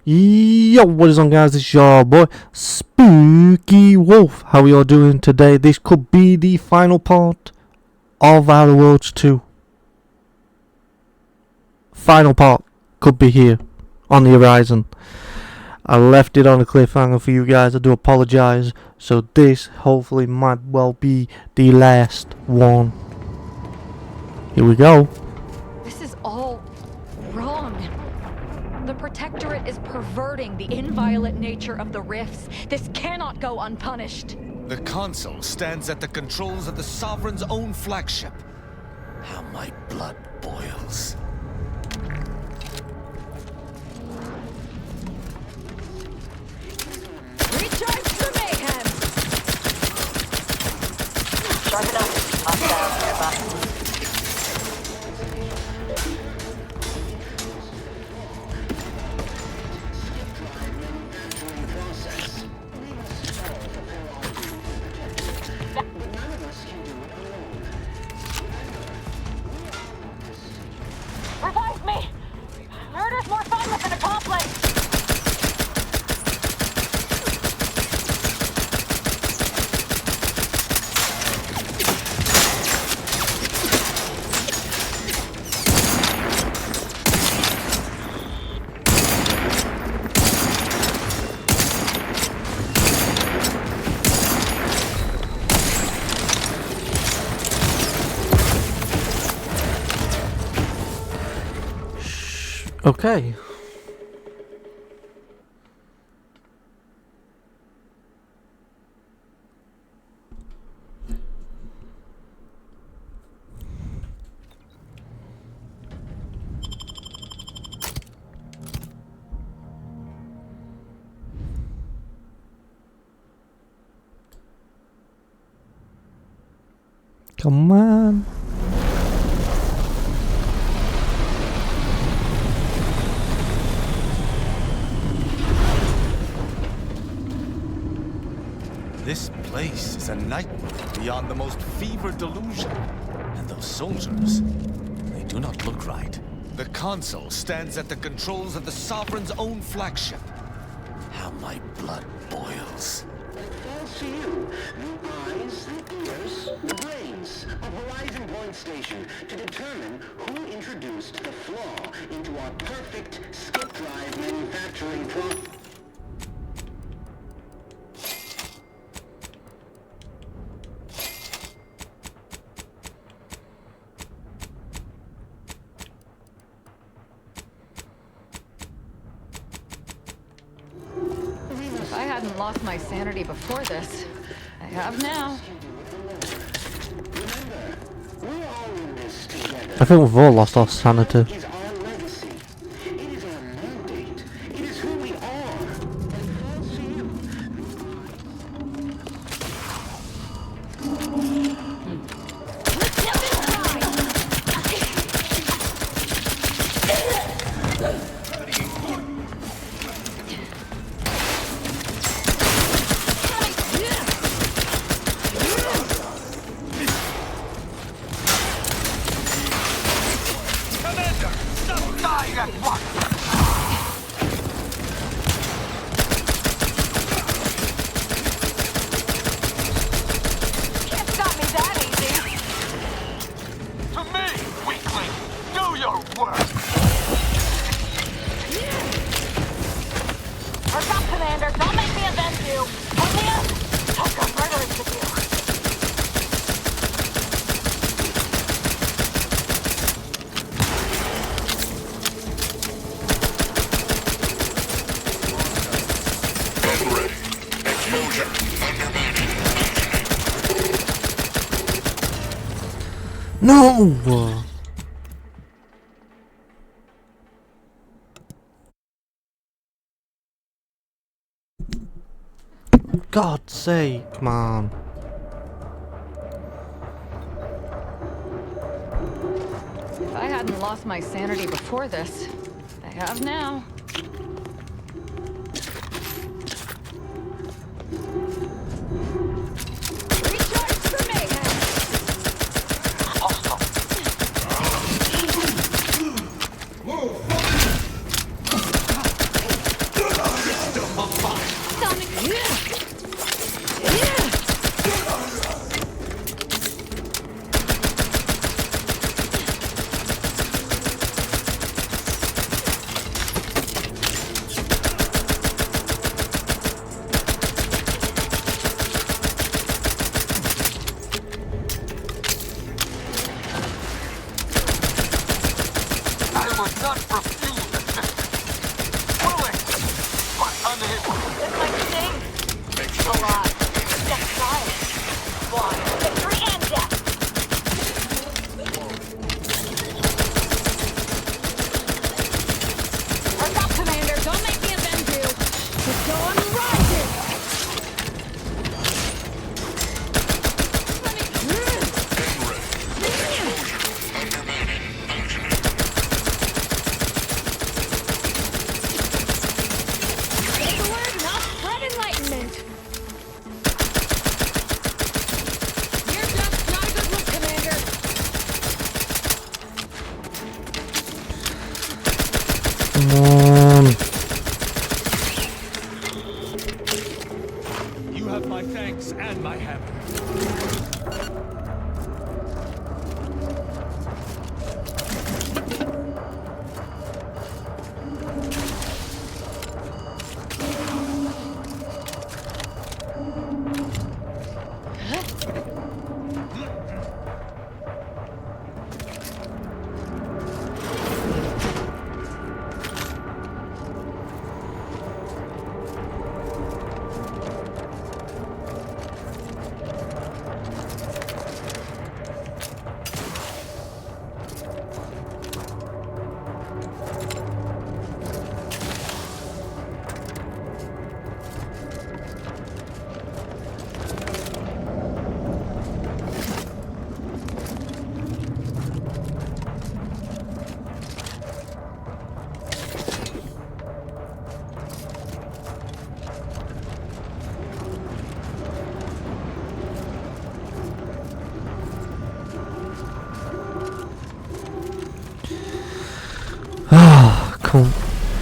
Yo, what is on, guys? It's your boy Spooky Wolf. How are you all doing today? This could be the final part of Outer Worlds 2. Final part could be here on the horizon. I left it on a cliffhanger for you guys. I do apologize. So this hopefully might well be the last one. Here we go. This is all wrong. The Protectorate is perverting the inviolate nature of the rifts. This cannot go unpunished. The console stands at the controls of the Sovereign's own flagship. How my blood boils. Recharge the mayhem! Sharp enough. Hostile nearby. Revive me! Murder's more fun with an accomplice! Okay. Come on. This place is a nightmare beyond the most fevered delusion. And those soldiers, they do not look right. The console stands at the controls of the Sovereign's own flagship. How my blood boils. Falls to you. The eyes, the ears, the brains of Horizon Point Station to determine who introduced the flaw into our perfect skip drive manufacturing process. If I hadn't lost my sanity before this, I have now. Remember, we're all in this together. I think we've all lost our sanity. It is our legacy. It is our mandate. It is who we are. And falls to you. Commander, don't die at once! Can't stop me that easy! To me, weakling! Do your work! Perk up, Commander! Don't make me avenge you! Omnia, I've got murderers to do! No! God's sake, man. If I hadn't lost my sanity before this, I have now. Recharge the mayhem! Move!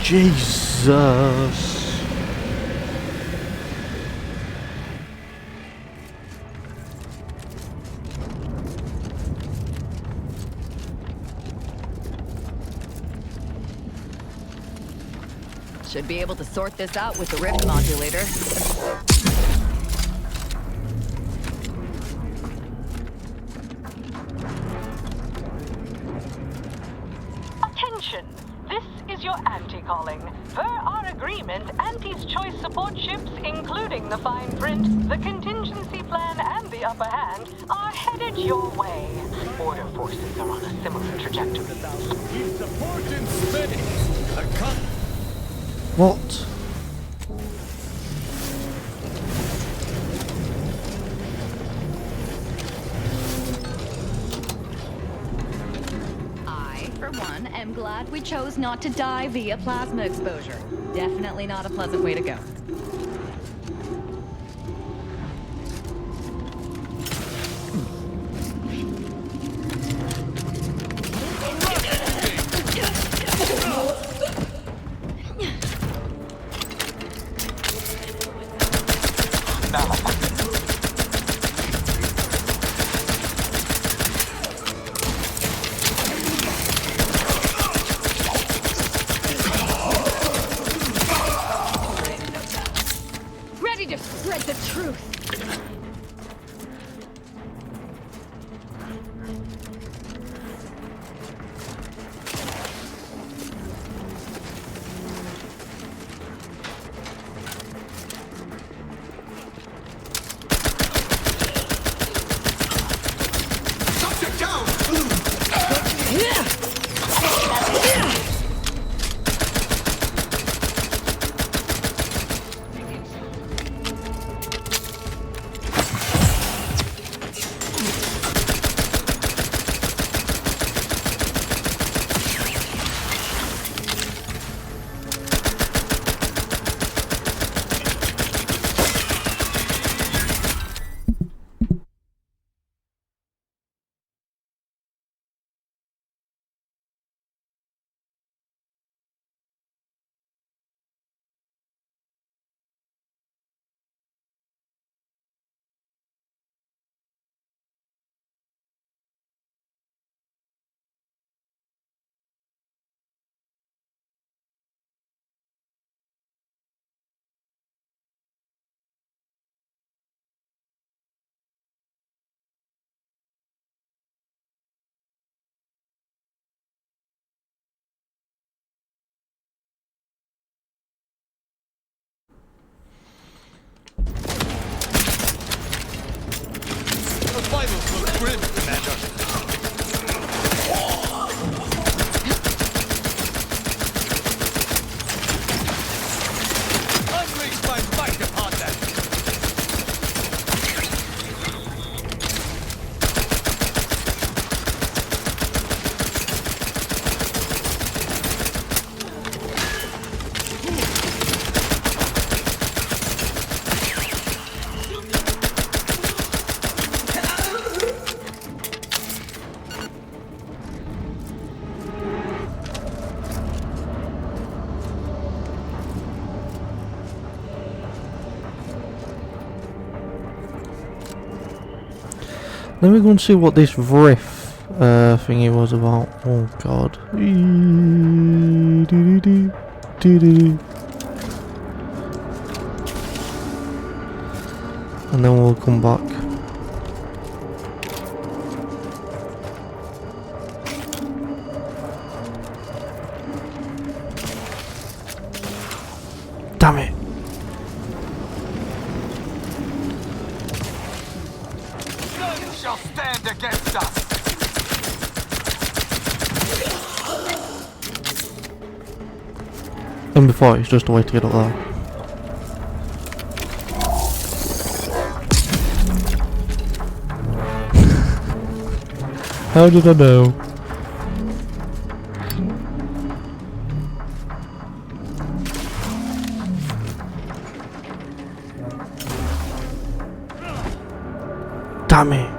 Jesus. Should be able to sort this out with the rift modulator. Attention! This is your Auntie calling. Per our agreement, Auntie's choice support ships, including the fine print, the contingency plan, and the upper hand, are headed your way. Order forces are on a similar trajectory. We support in space. What? I, for one, am glad we chose not to die via plasma exposure. Definitely not a pleasant way to go. Ready to spread the truth. The vitals look grim, Commander. Unleash my might upon them. Let me go and see what this riff thingy was about. Oh god. And then we'll come back. Damn it. None shall stand against us. And before, it's just a way to get up there. How did I know? Damn it.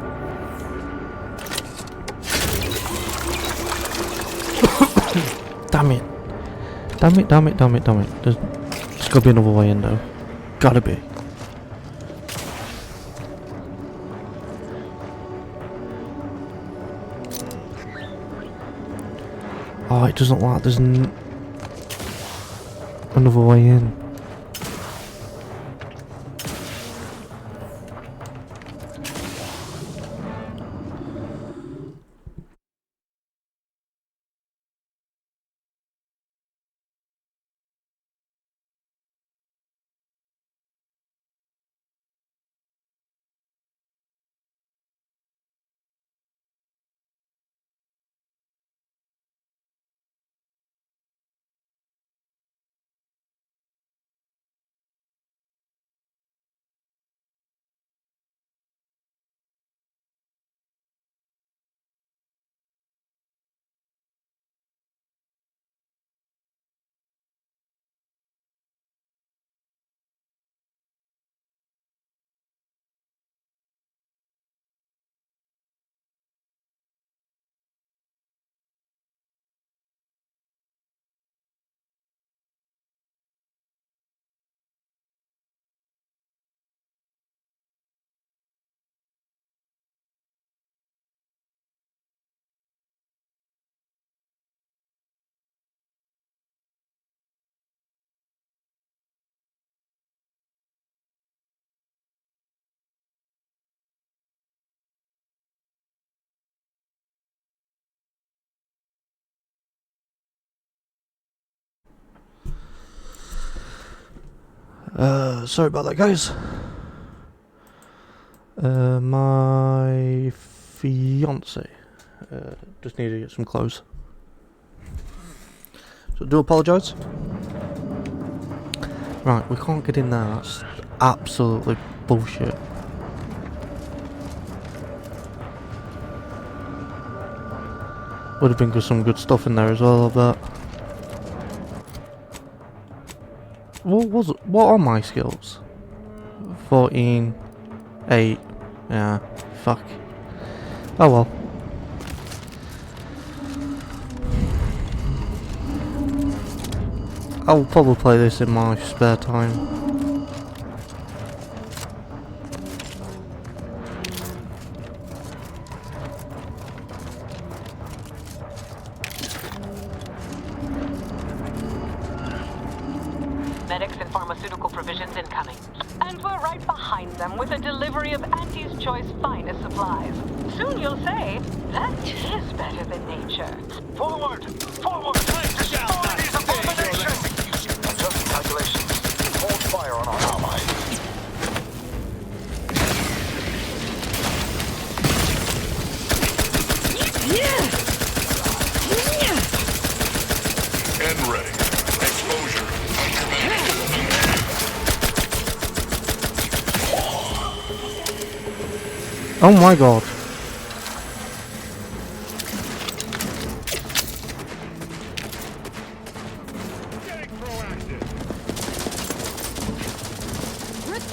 Damn it. Damn it, damn it, damn it, damn it. There's gotta be another way in though. Gotta be. Oh, it doesn't like there's another way in. Sorry about that, guys. My fiance just needed to get some clothes, so I do apologise. Right, we can't get in there. That's absolutely bullshit. Would have been some good stuff in there as well, I bet. What are my skills? 14, 8, yeah, fuck. Oh well. I'll probably play this in my spare time. Medics and pharmaceutical provisions incoming. And we're right behind them with a delivery of Auntie's Choice finest supplies. Soon you'll say, that is better than nature. Forward! Forward! Time to down these abominations! Adjust calculations. Hold fire on our allies. End ready. Exposure. Oh my god.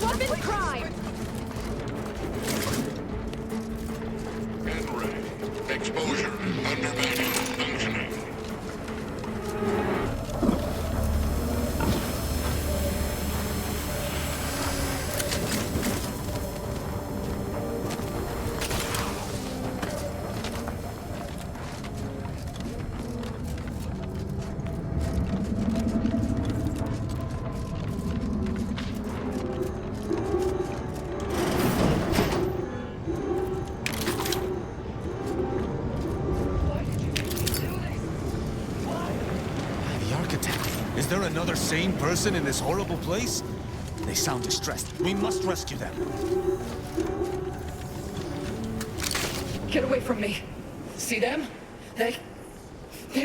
Weapon crime! End ready. Exposure. Undermining. Functioning. The architect. Is there another sane person in this horrible place? They sound distressed. We must rescue them. Get away from me. See them? They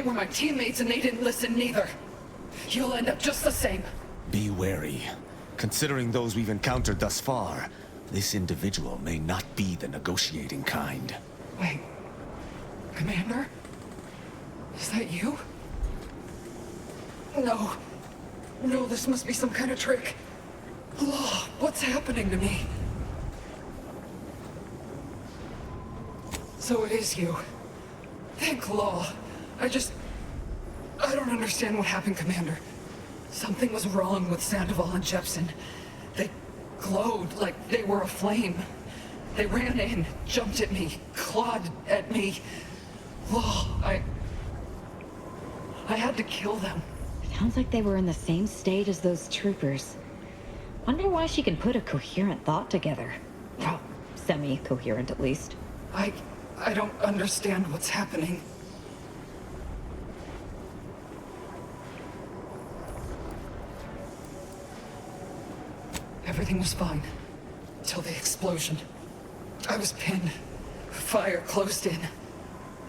were my teammates and they didn't listen neither. You'll end up just the same. Be wary. Considering those we've encountered thus far, this individual may not be the negotiating kind. Wait. Commander? Is that you? No. No, this must be some kind of trick. Law, what's happening to me? So it is you. Thank Law. I don't understand what happened, Commander. Something was wrong with Sandoval and Jepson. They glowed like they were aflame. They ran in, jumped at me, clawed at me. Oh, I had to kill them. Sounds like they were in the same state as those troopers. Wonder why she can put a coherent thought together. Well, semi-coherent at least. I don't understand what's happening. Everything was fine. Till the explosion. I was pinned. Fire closed in.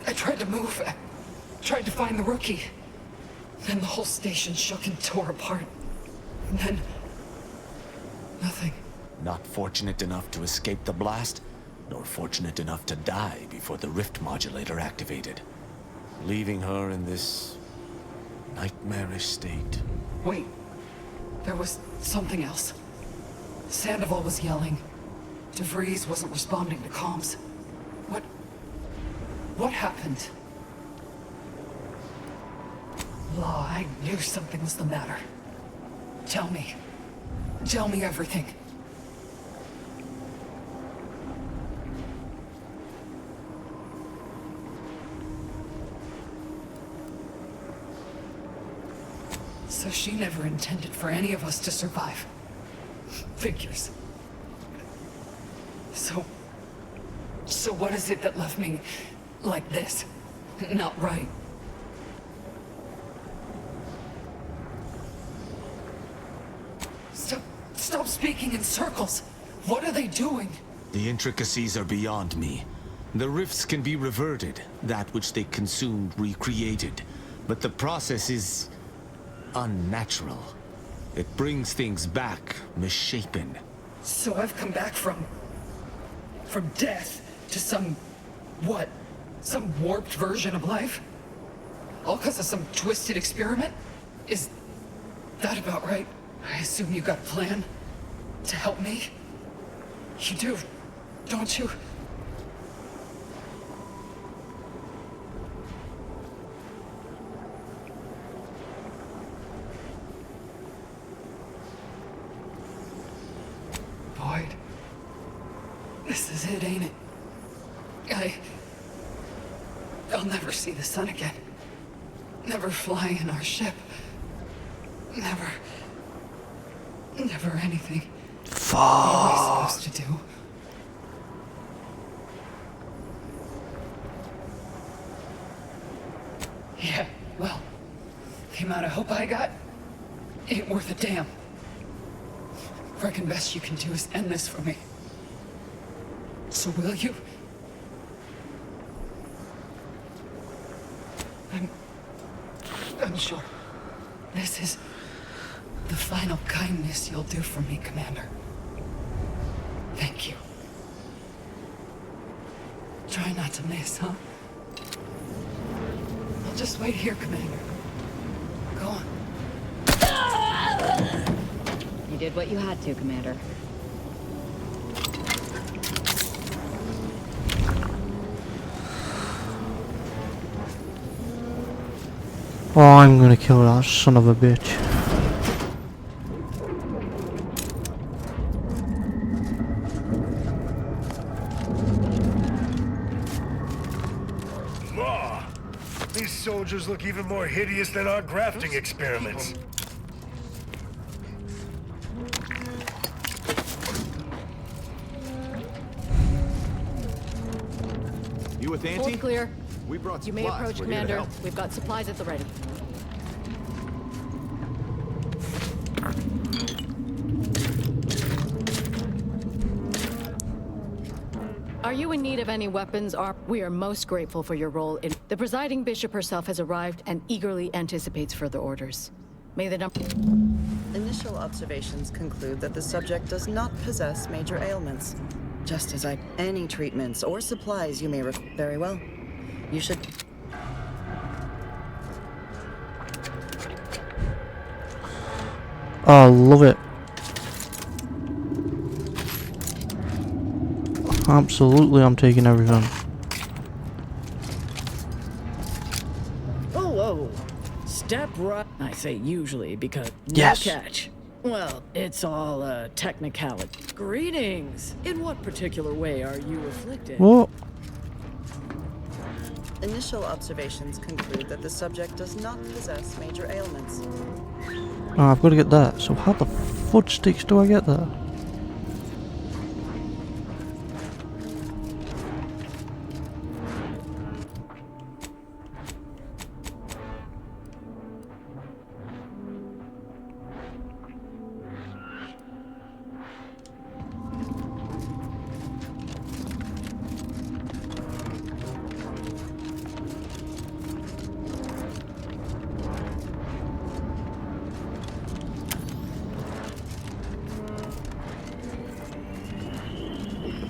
I tried to move. I tried to find the rookie. Then the whole station shook and tore apart. And then... nothing. Not fortunate enough to escape the blast, nor fortunate enough to die before the rift modulator activated, leaving her in this nightmarish state. Wait. There was something else. Sandoval was yelling. DeVries wasn't responding to comms. What happened? Law, I knew something was the matter. Tell me. Tell me everything. So she never intended for any of us to survive. Figures. So what is it that left me like this? Not right. Stop speaking in circles. What are they doing? The intricacies are beyond me. The rifts can be reverted, that which they consumed recreated. But the process is unnatural. It brings things back, misshapen. So I've come back from death to some warped version of life? All because of some twisted experiment? Is that about right? I assume you got a plan to help me? You do, don't you? Boyd. This is it, ain't it? I'll never see the sun again. Never fly in our ship. Never anything. Fuck. What am I supposed to do? Yeah, well, the amount of hope I got ain't worth a damn. Reckon best you can do is end this for me. So will you? I'm sure this is the final kindness you'll do for me, Commander. Thank you. Try not to miss, huh? I'll just wait here, Commander. Go on. You did what you had to, Commander. Oh, I'm gonna kill that son of a bitch. Law! These soldiers look even more hideous than our grafting experiments. You with Auntie? Hold clear. We brought You may supplies. approach, We're here to Commander. help. We've got supplies at the ready. Are you in need of any weapons? We are most grateful for your role in... The presiding bishop herself has arrived and eagerly anticipates further orders. May the number... Initial observations conclude that the subject does not possess major ailments. Just as any treatments or supplies you may require. Very well. You should... I love it. Absolutely, I'm taking everything. Whoa, whoa. Right. I say usually because Yes. no catch. Well, it's all technicality. Greetings. In what particular way are you afflicted? What? Initial observations conclude that the subject does not possess major ailments. Oh, I've got to get that. So how the fudge sticks do I get there?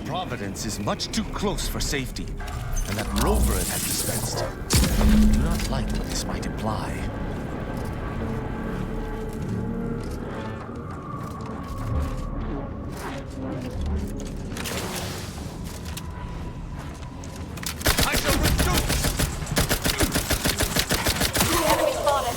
Providence is much too close for safety, and that rover it has dispensed. I do not like what this might imply. I shall reduce! Enemy spotted.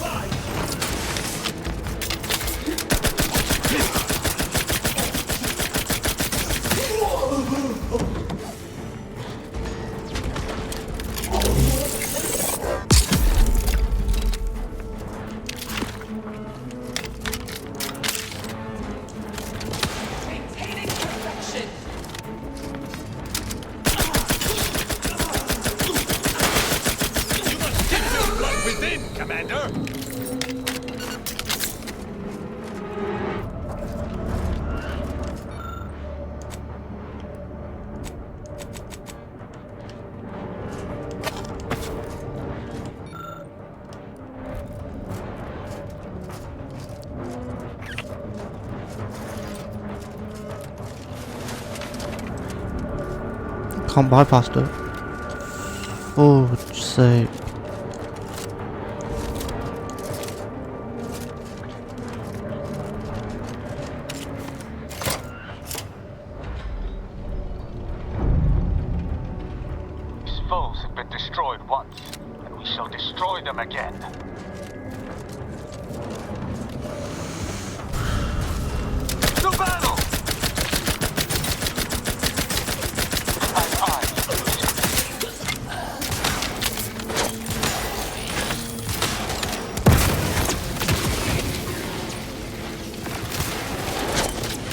Can't bypass it. Oh, fudge's sake. These foes have been destroyed once, and we shall destroy them again. To battle!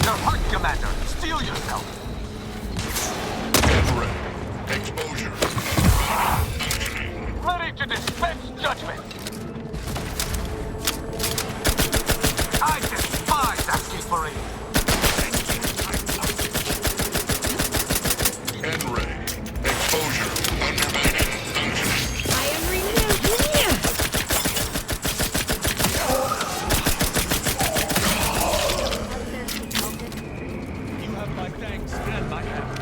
You're hurt, Commander. Steel yourself. Get ready. Exposure. Ready to dispense judgment. I despise asking for aid. Get ready. Exposure. Under functioning. I am renewed. You have my thanks and my hammer.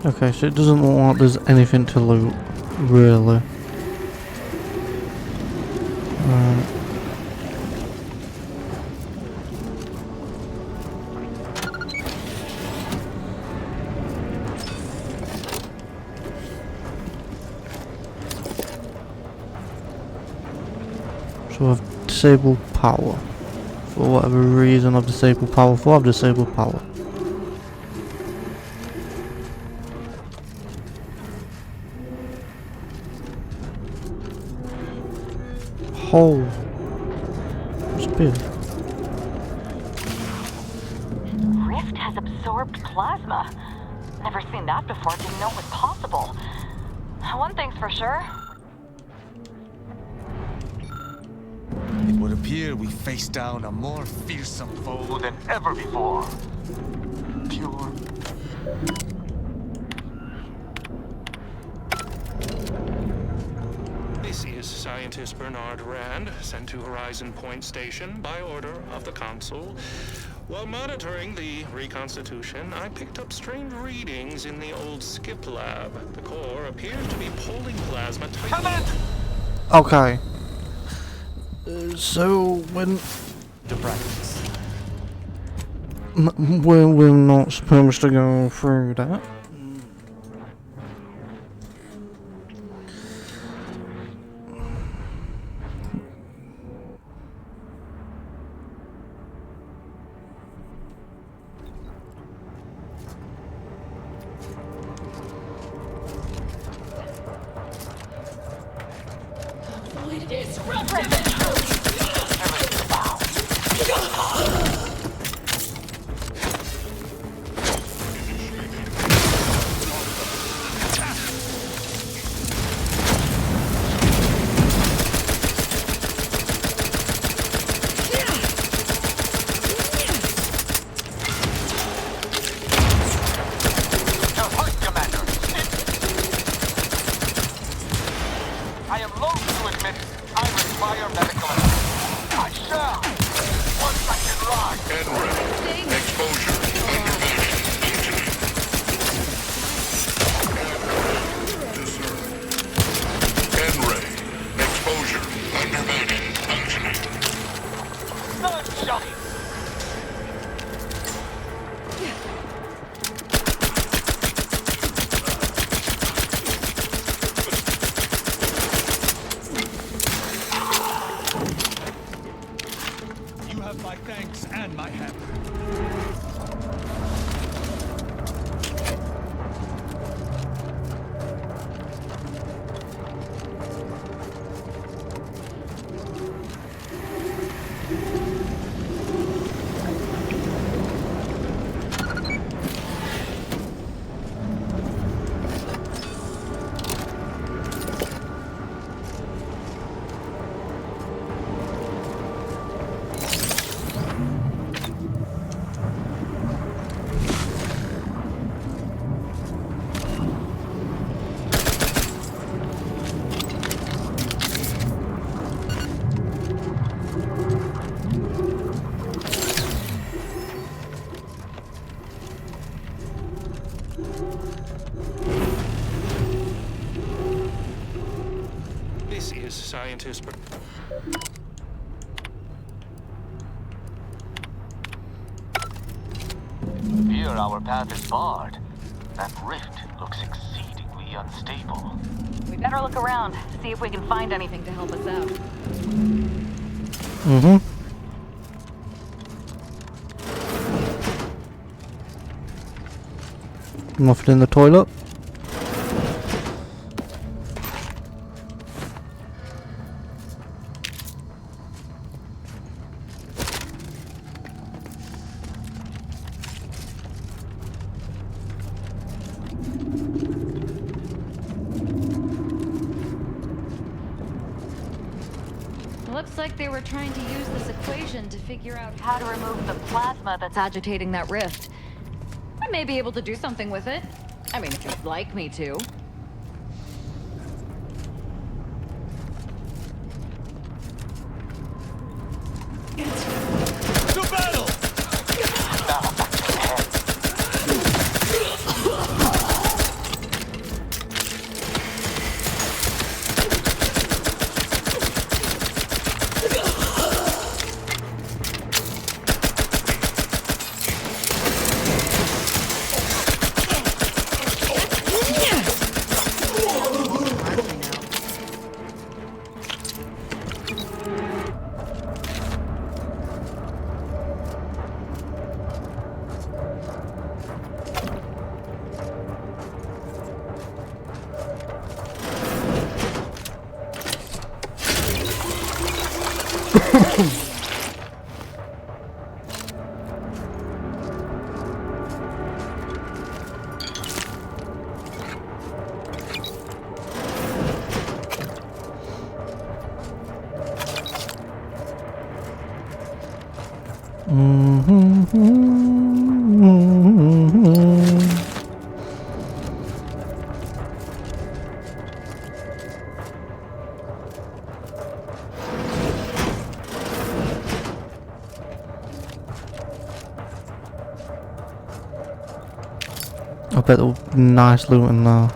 Okay, so it doesn't look like there's anything to loot, really. Right. So I've disabled power. For whatever reason I've disabled power for, I've disabled power. Hole. Spear. Rift has absorbed plasma. Never seen that before, didn't know it was possible. One thing's for sure. It would appear we face down a more fearsome foe than ever before. Pure. This is Scientist Bernard Rand, sent to Horizon Point Station by order of the Council. While monitoring the reconstitution, I picked up strange readings in the old skip lab. The core appears to be pulling plasma tightly. Okay. So when To practice. well, we're not supposed to go through that. I am loath to admit I require medical assistance. I shall. Once I can rise. NREG. Exposure. NREG. Exposure. Undermining. Functioning. Sunshine. You have my thanks and my hammer. This is scientist. Here our path is barred. That rift looks exceedingly unstable. We better look around, see if we can find anything to help us out. Mm-hmm. Nothing in the toilet. Looks like they were trying to use this equation to figure out how to remove the plasma that's agitating that rift. I may be able to do something with it. I mean, if you'd like me to. To battle! bet there'll be nice loot in there.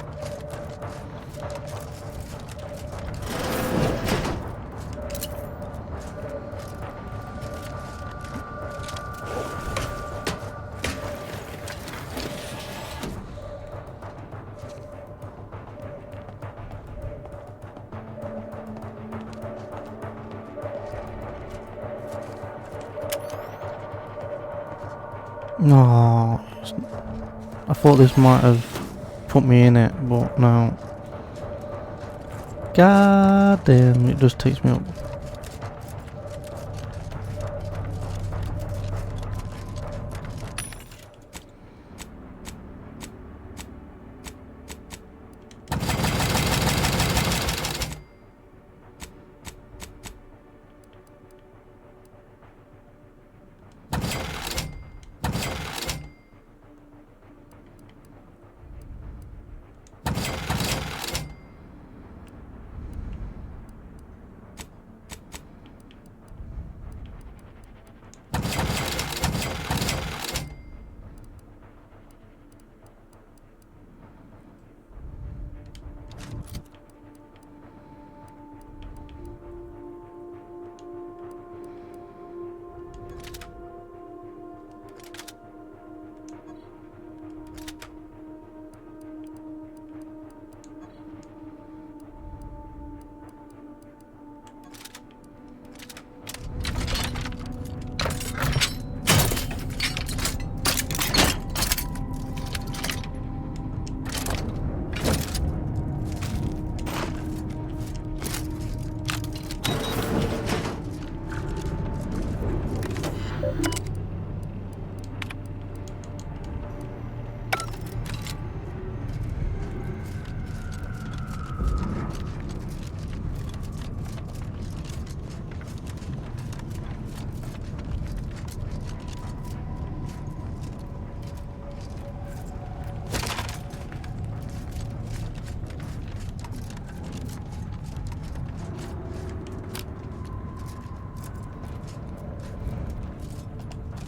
No, I thought this might have put me in it, but no. God damn, it just takes me up.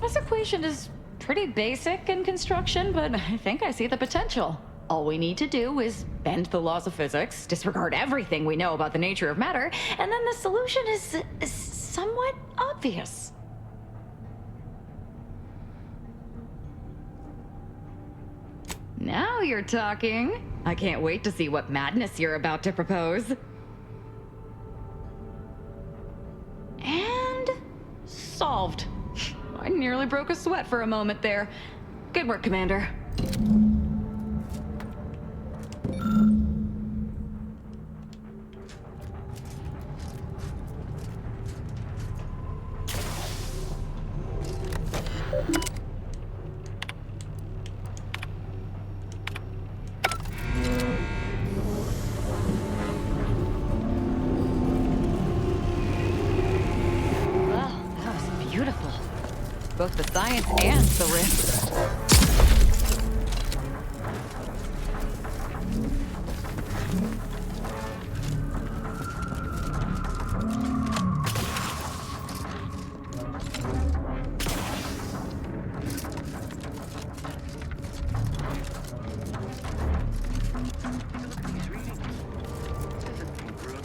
This equation is pretty basic in construction, but I think I see the potential. All we need to do is bend the laws of physics, disregard everything we know about the nature of matter, and then the solution is somewhat obvious. Now you're talking. I can't wait to see what madness you're about to propose. And solved. I nearly broke a sweat for a moment there. Good work, Commander. Both the science and the risk.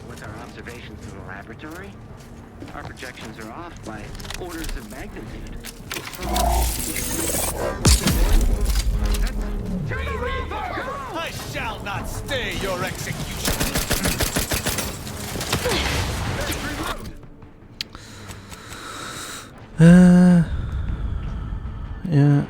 With our observations in the laboratory, our projections are off by orders of magnitude. I shall not stay your execution. Yeah.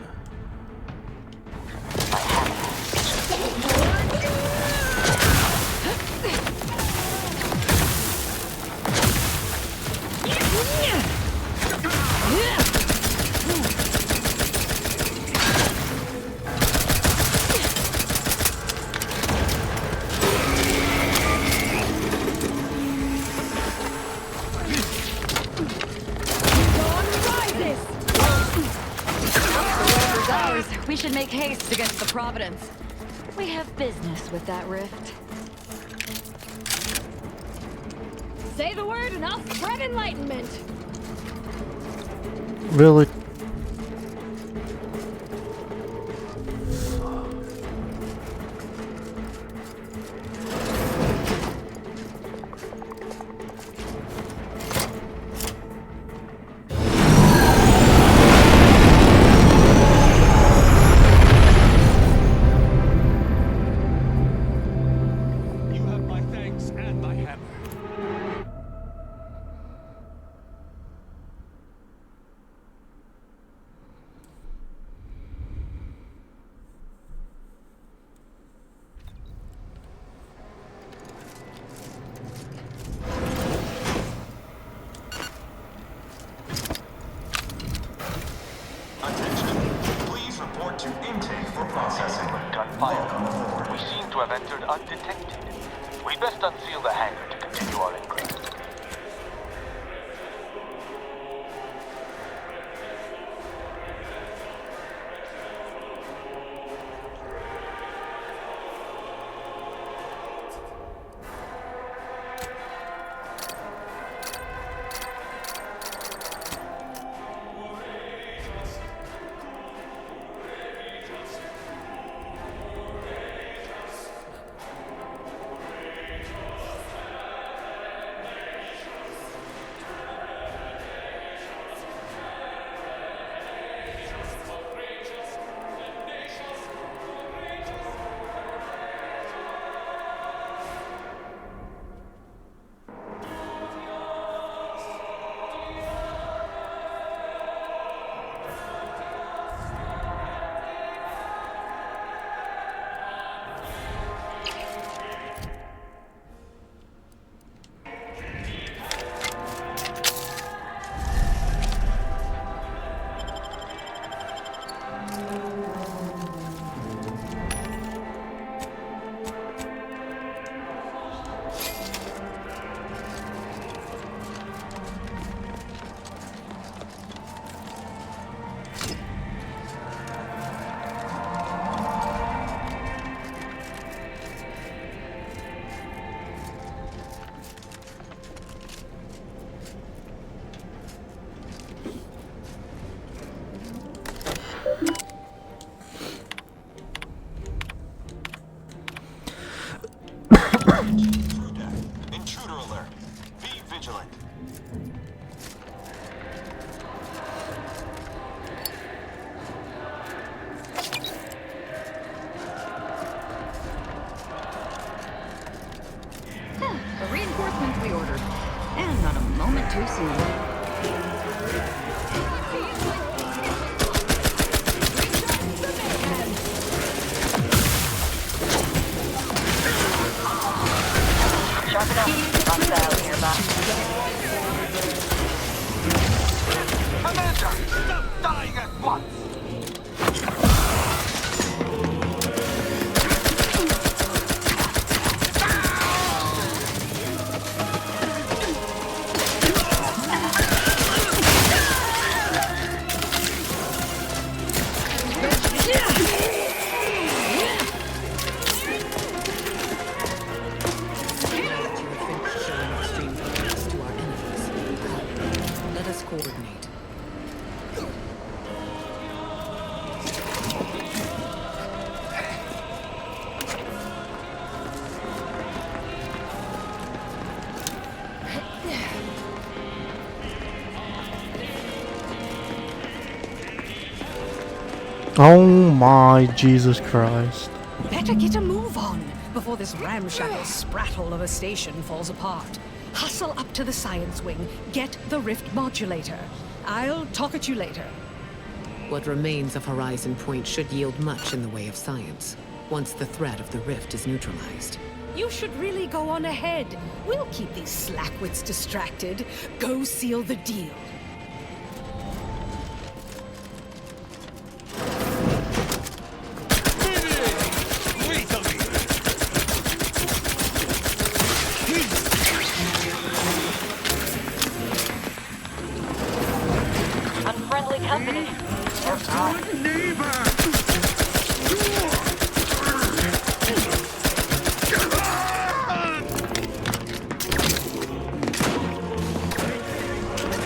We should make haste against the Providence. We have business with that rift. Say the word and I'll spread enlightenment. Really? We seem to have entered undetected. We'd best unseal the hangar to continue our inquiry. Intruder alert. Be vigilant. The reinforcements we ordered. And not a moment too soon. Sharp enough. Hostile nearby. Amanda! Stop dying at once! Let us coordinate. Oh my Jesus Christ. Better get a move on before this ramshackle sprattle of a station falls apart. Hustle up to the science wing. Get the rift modulator. I'll talk at you later. What remains of Horizon Point should yield much in the way of science, once the threat of the rift is neutralized. You should really go on ahead. We'll keep these slackwits distracted. Go seal the deal. Unfriendly company.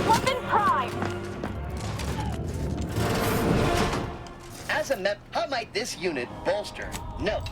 Weapon prime! As a mep, how might this unit bolster? No.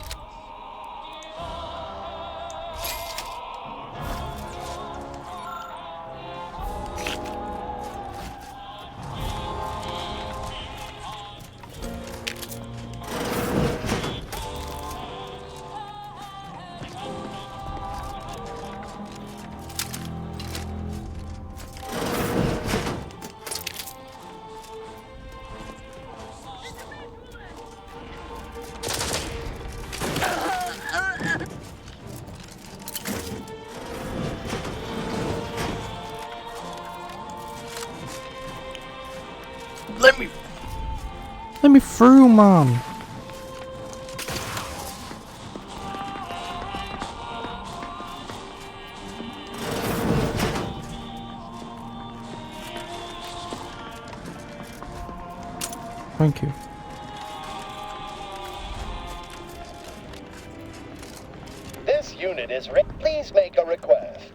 Let me through, man. Thank you. This unit is please make a request.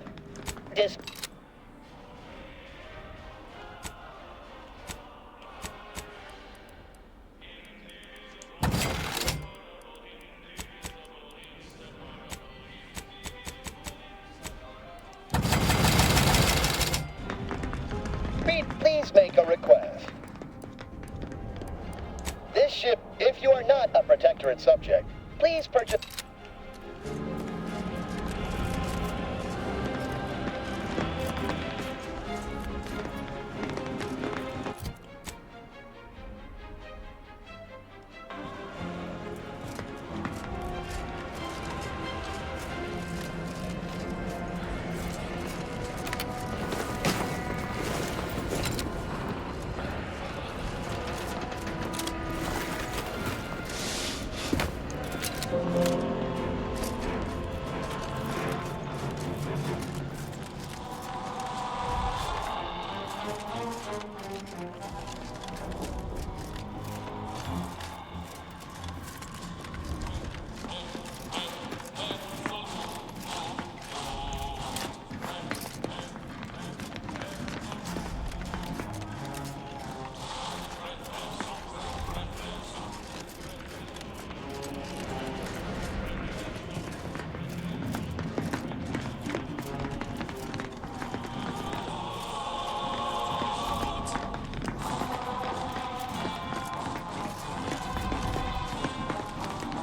Please make a request. This ship, if you are not a protectorate subject, please purchase...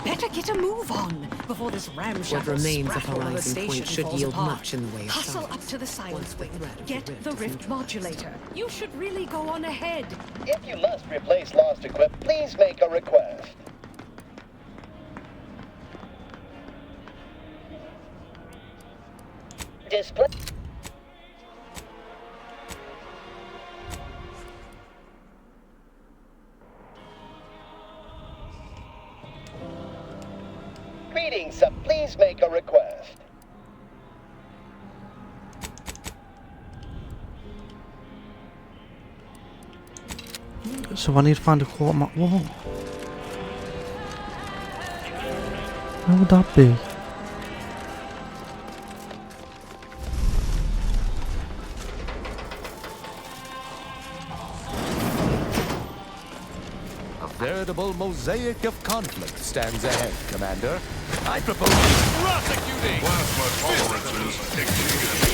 Better get a move on before this ramshackle What remains of scrapple of a Horizon station Point should falls yield apart. much in the way of Hustle science. up to the science wing. threat Get of the is rift modulator. You should really go on ahead. If you must replace lost equipment, please make a request. Display... Greetings, sir. Please make a request. So I need to find a quarter mile. Whoa. Where would that be? A veritable mosaic of conflict stands ahead, Commander. I propose prosecuting! Plasma tolerances exceeded.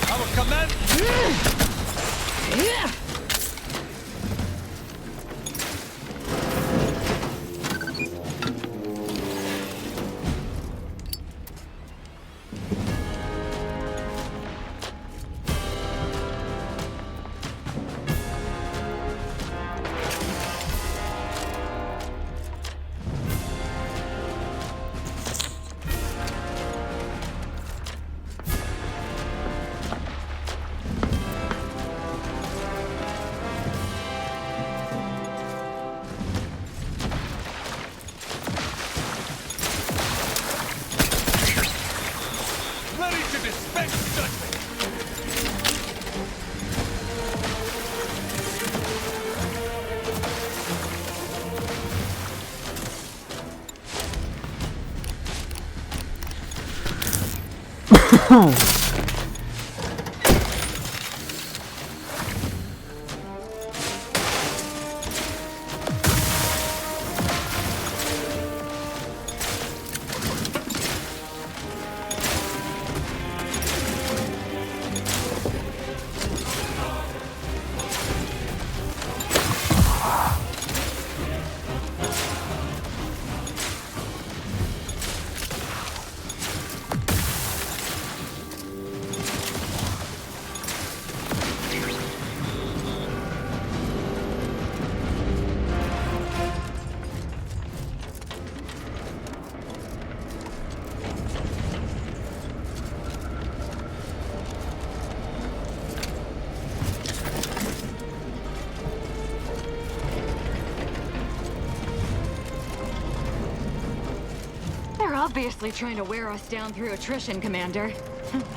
Our command... Yeah. Ready to dispense judgment! obviously trying to wear us down through attrition, Commander.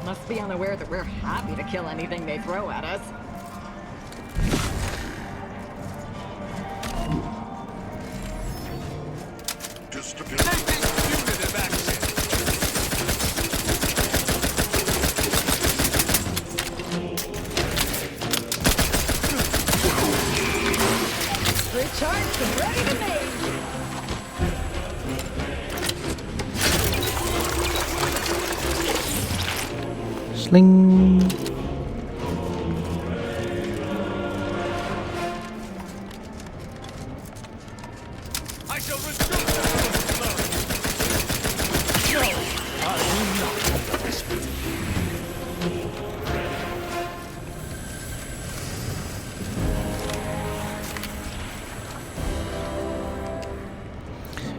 Must be unaware that we're happy to kill anything they throw at us. Recharged and ready to mate! Sling. I shall reduce No, I will not underestimate.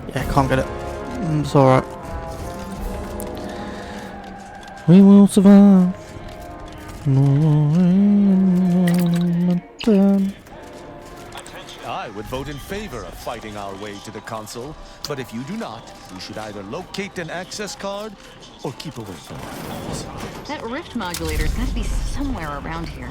Yeah, can't get it. It's alright. We will survive. I would vote in favor of fighting our way to the console, but if you do not, you should either locate an access card or keep away from it. That rift modulator's got to be somewhere around here.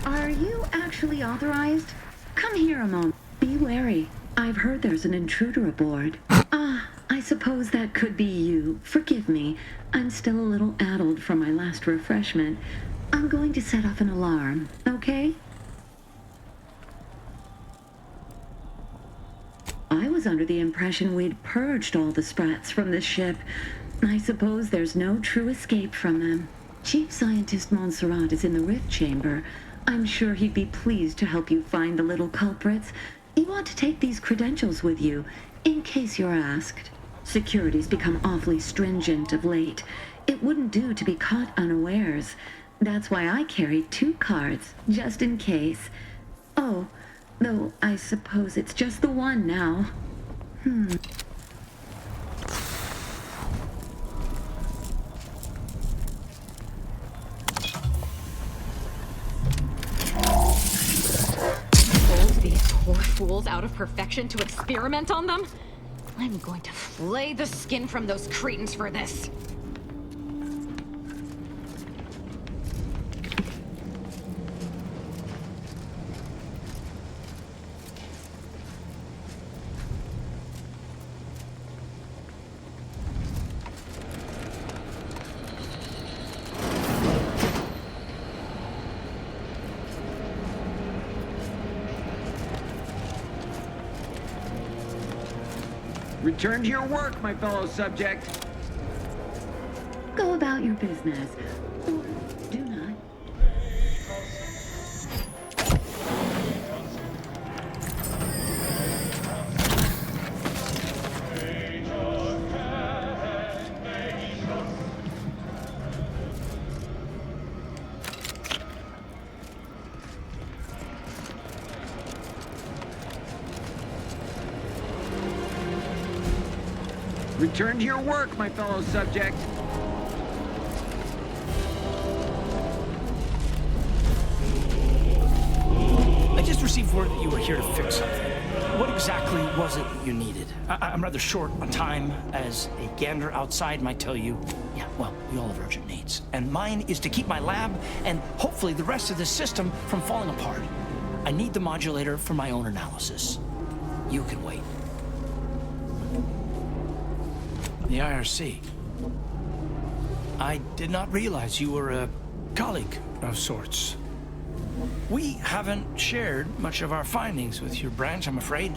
Are you actually authorized? Come here a moment. Be wary. I've heard there's an intruder aboard. I suppose that could be you. Forgive me. I'm still a little addled from my last refreshment. I'm going to set off an alarm, okay? I was under the impression we'd purged all the sprats from this ship. I suppose there's no true escape from them. Chief Scientist Montserrat is in the rift chamber. I'm sure he'd be pleased to help you find the little culprits. You want to take these credentials with you, in case you're asked. Security's become awfully stringent of late. It wouldn't do to be caught unawares. That's why I carry 2 cards, just in case. Oh, though I suppose it's just the one now. Hold these poor fools out of perfection to experiment on them? I'm going to flay the skin from those cretins for this. Return to your work, my fellow subject. Go about your business. Or do not. Return to your work, my fellow subject. I just received word that you were here to fix something. What exactly was it you needed? I'm rather short on time, as a gander outside might tell you. Yeah, well, we all have urgent needs. And mine is to keep my lab and hopefully the rest of this system from falling apart. I need the modulator for my own analysis. You can wait. The IRC. I did not realize you were a colleague of sorts. We haven't shared much of our findings with your branch, I'm afraid.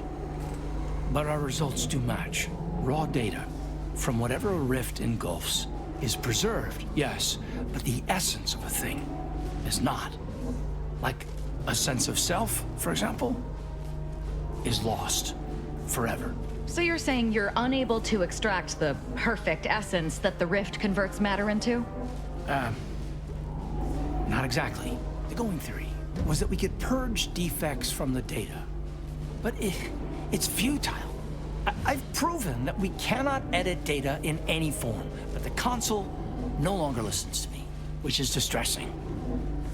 But our results do match. Raw data from whatever a rift engulfs is preserved, yes, but the essence of a thing is not. Like a sense of self, for example. is lost. Forever. So you're saying you're unable to extract the perfect essence that the rift converts matter into? Not exactly. The going theory was that we could purge defects from the data. But it's futile. I've proven that we cannot edit data in any form, but the console no longer listens to me, which is distressing.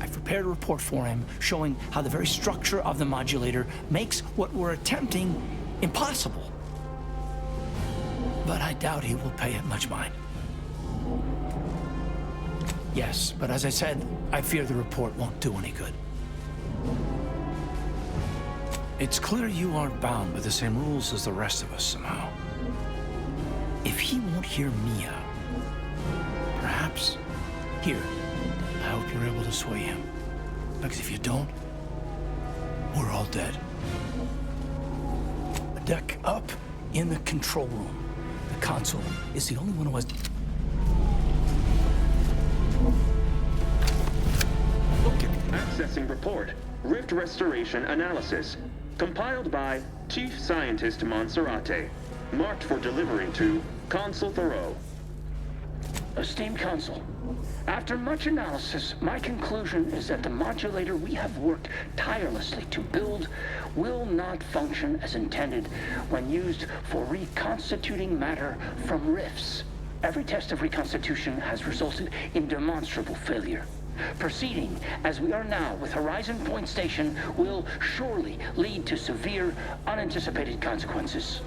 I've prepared a report for him showing how the very structure of the modulator makes what we're attempting impossible. But I doubt he will pay it much mind. Yes, but as I said, I fear the report won't do any good. It's clear you aren't bound by the same rules as the rest of us somehow. If he won't hear me out, perhaps, here, I hope you're able to sway him. Because if you don't, we're all dead. A deck up in the control room. The console is the only one who has... Accessing report. Rift restoration analysis. Compiled by Chief Scientist Monserrate. Marked for delivery to Consul Thoreau. Esteemed Consul, after much analysis, my conclusion is that the modulator we have worked tirelessly to build will not function as intended when used for reconstituting matter from rifts. Every test of reconstitution has resulted in demonstrable failure. Proceeding as we are now with Horizon Point Station will surely lead to severe, unanticipated consequences.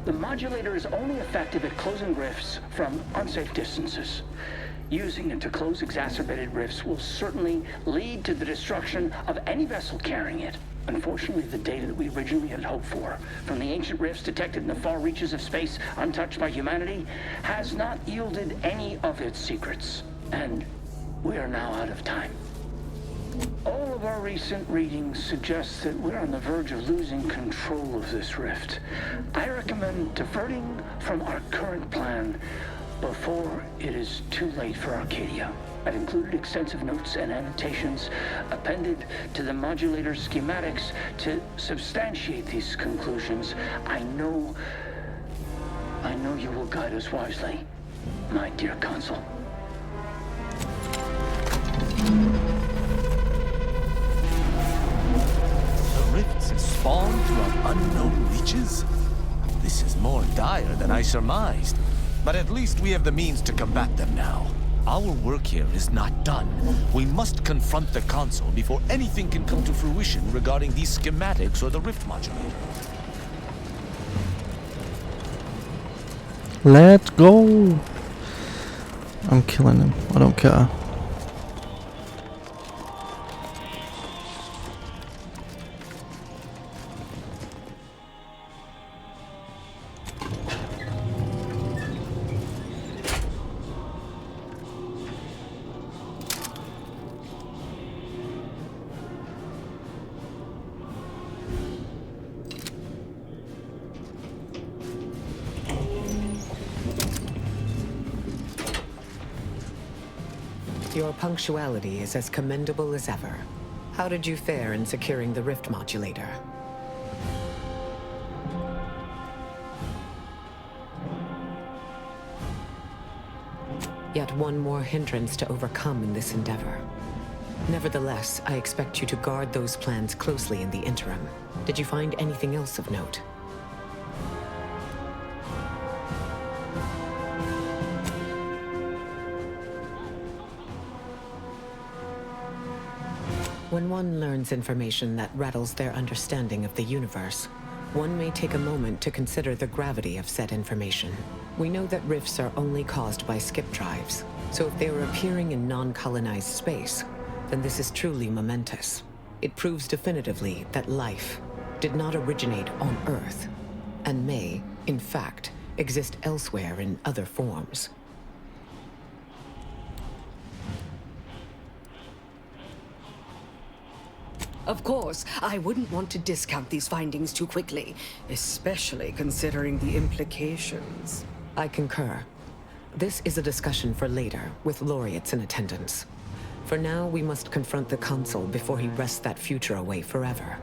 The modulator is only effective at closing rifts from unsafe distances. Using it to close exacerbated rifts will certainly lead to the destruction of any vessel carrying it. Unfortunately, the data that we originally had hoped for from the ancient rifts detected in the far reaches of space untouched by humanity has not yielded any of its secrets. And we are now out of time. All of our recent readings suggest that we're on the verge of losing control of this rift. I recommend diverting from our current plan before it is too late for Arcadia. I've included extensive notes and annotations appended to the modulator schematics to substantiate these conclusions. I know you will guide us wisely, my dear Consul. The rifts have spawned from unknown reaches? This is more dire than I surmised. But at least we have the means to combat them now. Our work here is not done. We must confront the console before anything can come to fruition regarding these schematics or the rift modulator. Let's go! I'm killing him. I don't care. Your punctuality is as commendable as ever. How did you fare in securing the rift modulator? Yet one more hindrance to overcome in this endeavor. Nevertheless, I expect you to guard those plans closely in the interim. Did you find anything else of note? When one learns information that rattles their understanding of the universe, one may take a moment to consider the gravity of said information. We know that rifts are only caused by skip drives, so if they are appearing in non-colonized space, then this is truly momentous. It proves definitively that life did not originate on Earth, and may, in fact, exist elsewhere in other forms. Of course, I wouldn't want to discount these findings too quickly, especially considering the implications. I concur. This is a discussion for later, with laureates in attendance. For now, we must confront the Consul before he wrests that future away forever.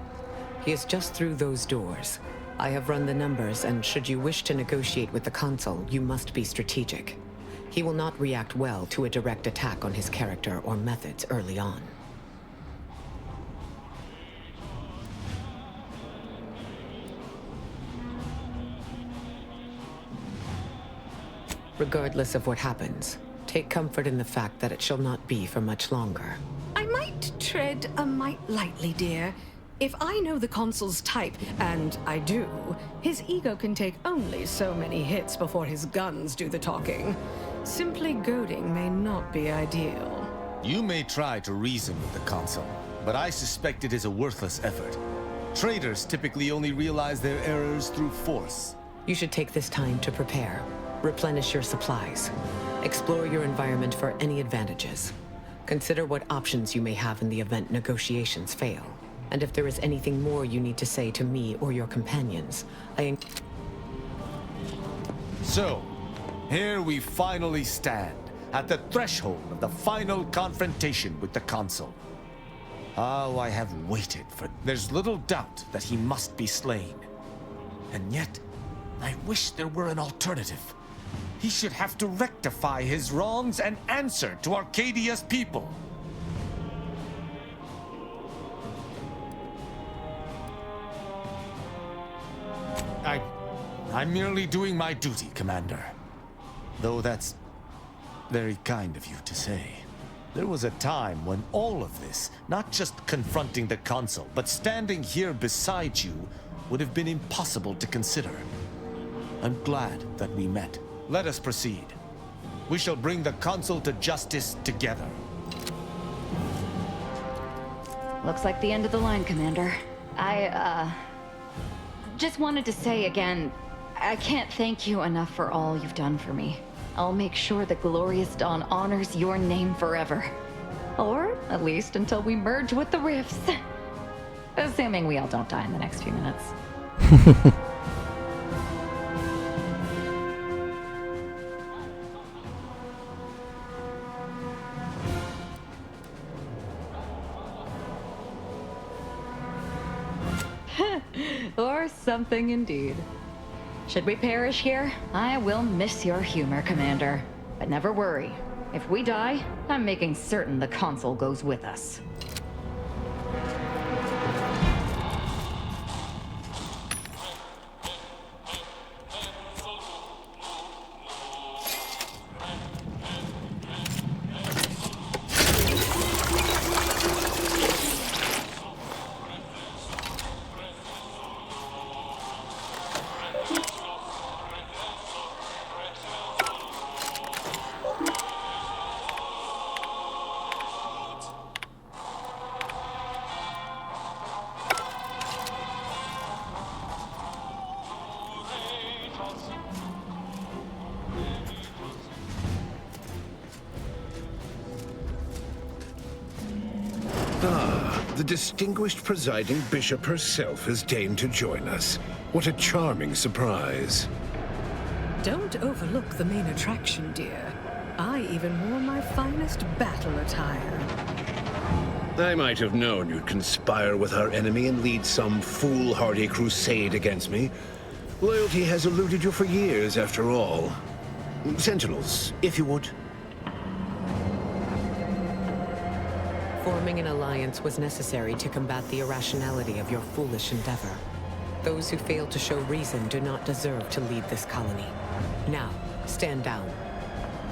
He is just through those doors. I have run the numbers, and should you wish to negotiate with the Consul, you must be strategic. He will not react well to a direct attack on his character or methods early on. Regardless of what happens, take comfort in the fact that it shall not be for much longer. I might tread a mite lightly, dear. If I know the Consul's type, and I do, his ego can take only so many hits before his guns do the talking. Simply goading may not be ideal. You may try to reason with the Consul, but I suspect it is a worthless effort. Traitors typically only realize their errors through force. You should take this time to prepare. Replenish your supplies. Explore your environment for any advantages. Consider what options you may have in the event negotiations fail. And if there is anything more you need to say to me or your companions, So, here we finally stand, at the threshold of the final confrontation with the Consul. How I have waited for... There's little doubt that he must be slain. And yet, I wish there were an alternative. He should have to rectify his wrongs and answer to Arcadia's people. I'm merely doing my duty, Commander. Though that's very kind of you to say. There was a time when all of this, not just confronting the Consul, but standing here beside you, would have been impossible to consider. I'm glad that we met. Let us proceed. We shall bring the Consul to justice together. Looks like the end of the line, Commander. I just wanted to say again, I can't thank you enough for all you've done for me. I'll make sure the Glorious Dawn honors your name forever. Or, at least until we merge with the Rifts. Assuming we all don't die in the next few minutes. Or something indeed. Should we perish here, I will miss your humor, Commander. But never worry. If we die, I'm making certain the Consul goes with us. The distinguished presiding bishop herself has deigned to join us. What a charming surprise. Don't overlook the main attraction, dear. I even wore my finest battle attire. I might have known you'd conspire with our enemy and lead some foolhardy crusade against me. Loyalty has eluded you for years, after all. Sentinels, if you would. Forming an alliance was necessary to combat the irrationality of your foolish endeavor. Those who fail to show reason do not deserve to lead this colony. Now, stand down.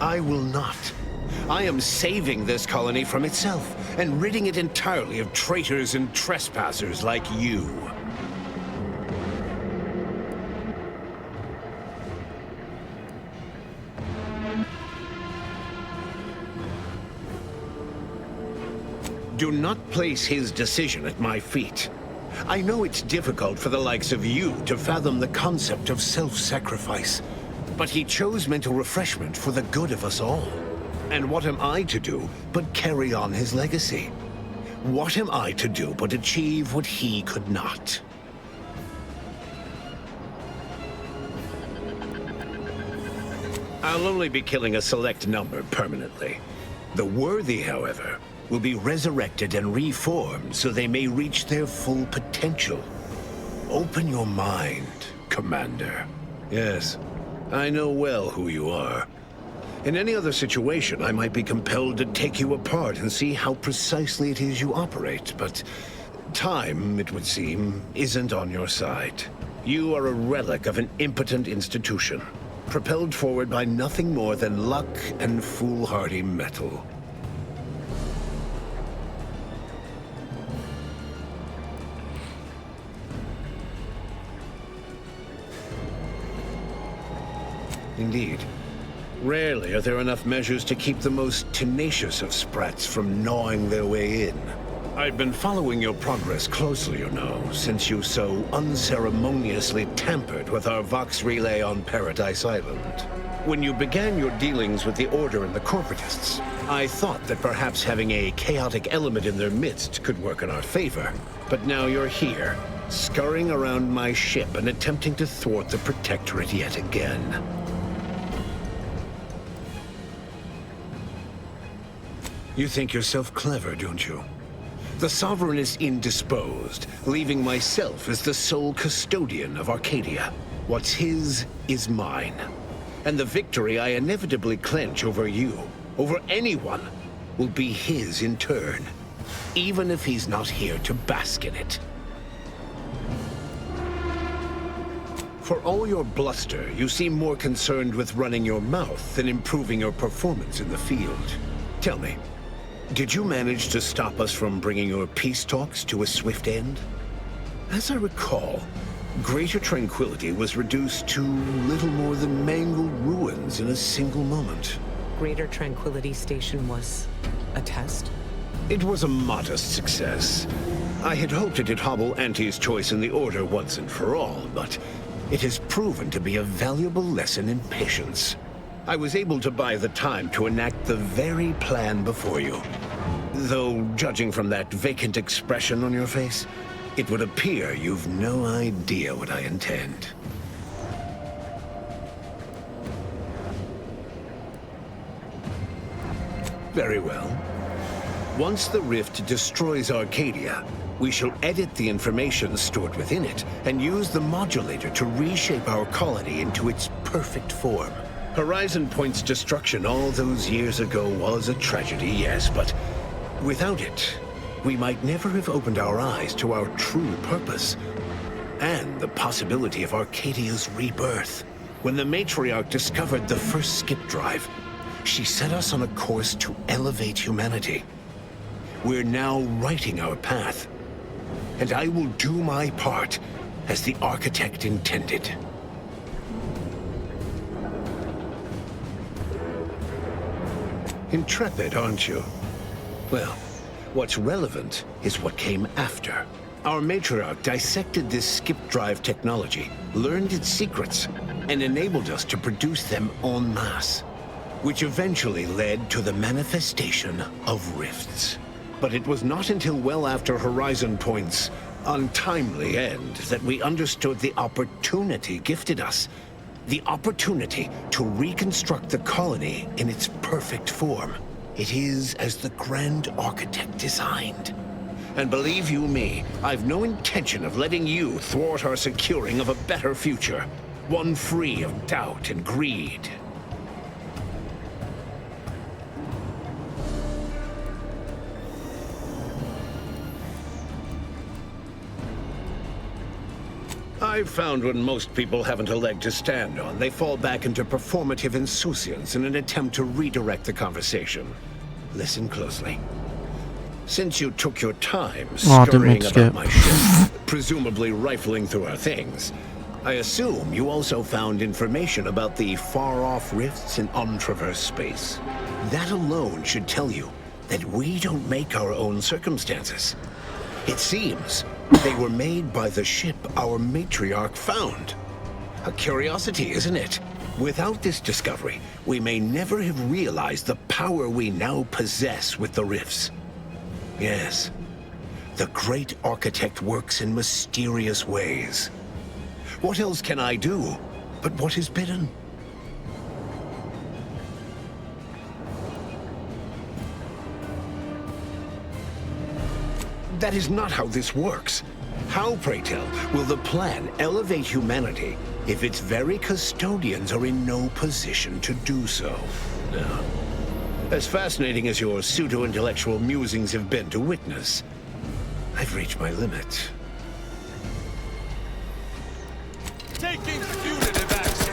I will not. I am saving this colony from itself, and ridding it entirely of traitors and trespassers like you. Do not place his decision at my feet. I know it's difficult for the likes of you to fathom the concept of self-sacrifice, but he chose mental refreshment for the good of us all. And what am I to do but carry on his legacy? What am I to do but achieve what he could not? I'll only be killing a select number permanently. The worthy, however, will be resurrected and reformed so they may reach their full potential. Open your mind, Commander. Yes, I know well who you are. In any other situation, I might be compelled to take you apart and see how precisely it is you operate, but time, it would seem, isn't on your side. You are a relic of an impotent institution, propelled forward by nothing more than luck and foolhardy metal. Indeed. Rarely are there enough measures to keep the most tenacious of sprats from gnawing their way in. I've been following your progress closely, you know, since you so unceremoniously tampered with our Vox relay on Paradise Island. When you began your dealings with the Order and the Corporatists, I thought that perhaps having a chaotic element in their midst could work in our favor. But now you're here, scurrying around my ship and attempting to thwart the Protectorate yet again. You think yourself clever, don't you? The Sovereign is indisposed, leaving myself as the sole custodian of Arcadia. What's his is mine. And the victory I inevitably clench over you, over anyone, will be his in turn, even if he's not here to bask in it. For all your bluster, you seem more concerned with running your mouth than improving your performance in the field. Tell me, did you manage to stop us from bringing your peace talks to a swift end? As I recall, Greater Tranquility was reduced to little more than mangled ruins in a single moment. Greater Tranquility Station was a test? It was a modest success. I had hoped it'd hobble Auntie's choice in the Order once and for all, but it has proven to be a valuable lesson in patience. I was able to buy the time to enact the very plan before you. Though, judging from that vacant expression on your face, it would appear you've no idea what I intend. Very well. Once the rift destroys Arcadia, we shall edit the information stored within it and use the modulator to reshape our colony into its perfect form. Horizon Point's destruction all those years ago was a tragedy, yes, but without it, we might never have opened our eyes to our true purpose and the possibility of Arcadia's rebirth. When the Matriarch discovered the first skip drive, she set us on a course to elevate humanity. We're now writing our path, and I will do my part as the Architect intended. Intrepid, aren't you? Well, what's relevant is what came after. Our Matriarch dissected this skip drive technology, learned its secrets, and enabled us to produce them en masse, which eventually led to the manifestation of rifts. But it was not until well after Horizon Point's untimely end that we understood the opportunity gifted us. The opportunity to reconstruct the colony in its perfect form. It is as the Grand Architect designed. And believe you me, I've no intention of letting you thwart our securing of a better future. One free of doubt and greed. I've found when most people haven't a leg to stand on, they fall back into performative insouciance in an attempt to redirect the conversation. Listen closely. Since you took your time scurrying about my ship, presumably rifling through our things, I assume you also found information about the far-off rifts in untraversed space. That alone should tell you that we don't make our own circumstances. It seems they were made by the ship our Matriarch found. A curiosity, isn't it? Without this discovery, we may never have realized the power we now possess with the rifts. Yes, the Great Architect works in mysterious ways. What else can I do but what is bidden? That is not how this works. How, pray tell, will the plan elevate humanity if its very custodians are in no position to do so? Now, as fascinating as your pseudo-intellectual musings have been to witness, I've reached my limit. Taking punitive action.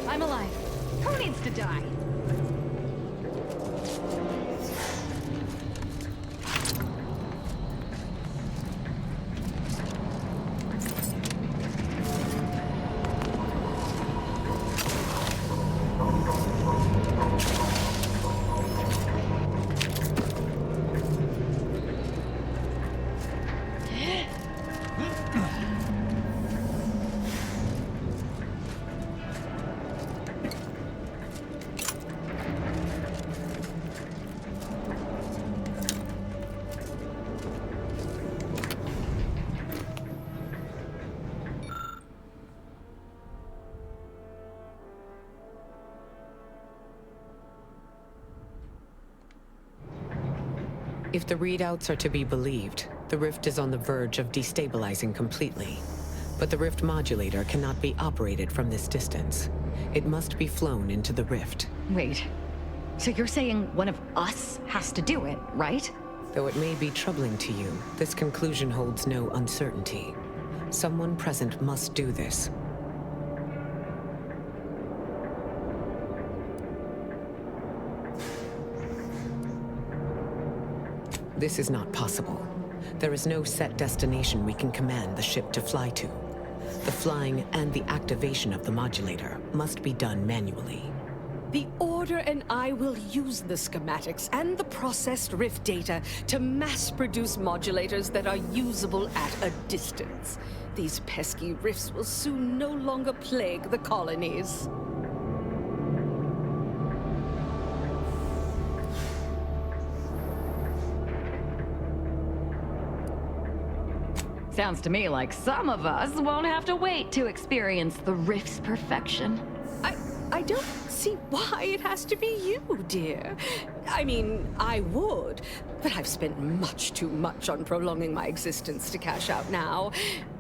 I'm alive. Who needs to die? If the readouts are to be believed, the rift is on the verge of destabilizing completely. But the rift modulator cannot be operated from this distance. It must be flown into the rift. Wait. So you're saying one of us has to do it, right? Though it may be troubling to you, this conclusion holds no uncertainty. Someone present must do this. This is not possible. There is no set destination we can command the ship to fly to. The flying and the activation of the modulator must be done manually. The Order and I will use the schematics and the processed rift data to mass-produce modulators that are usable at a distance. These pesky rifts will soon no longer plague the colonies. Sounds to me like some of us won't have to wait to experience the rift's perfection. I don't see why it has to be you, dear. I mean, I would, but I've spent much too much on prolonging my existence to cash out now.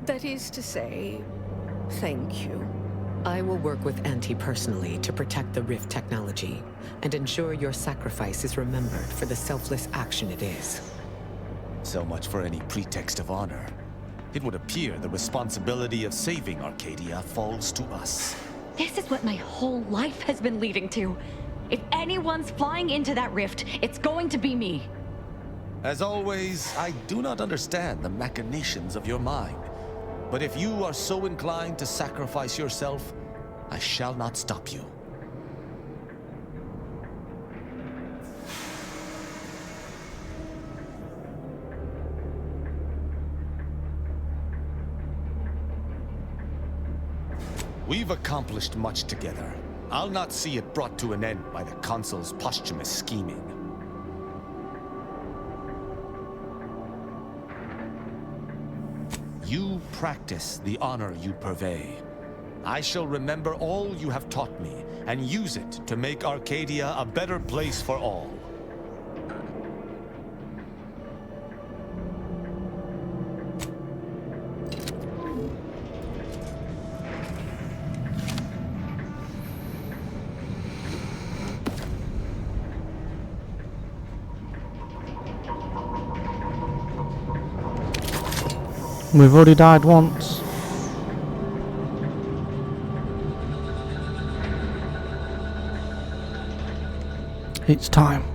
That is to say, thank you. I will work with Auntie personally to protect the rift technology and ensure your sacrifice is remembered for the selfless action it is. So much for any pretext of honor. It would appear the responsibility of saving Arcadia falls to us. This is what my whole life has been leading to. If anyone's flying into that rift, it's going to be me. As always, I do not understand the machinations of your mind. But if you are so inclined to sacrifice yourself, I shall not stop you. We've accomplished much together. I'll not see it brought to an end by the Consul's posthumous scheming. You practice the honor you purvey. I shall remember all you have taught me and use it to make Arcadia a better place for all. We've already died once. It's time.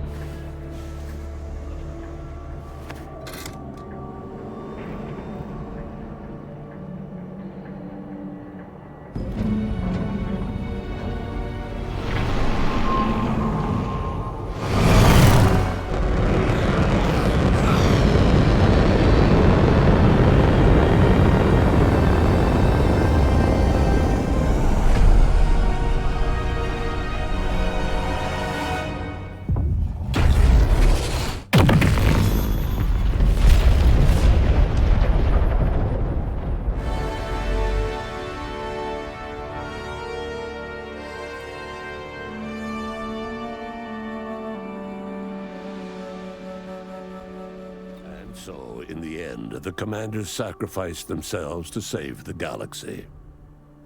So, in the end, the commanders sacrificed themselves to save the galaxy.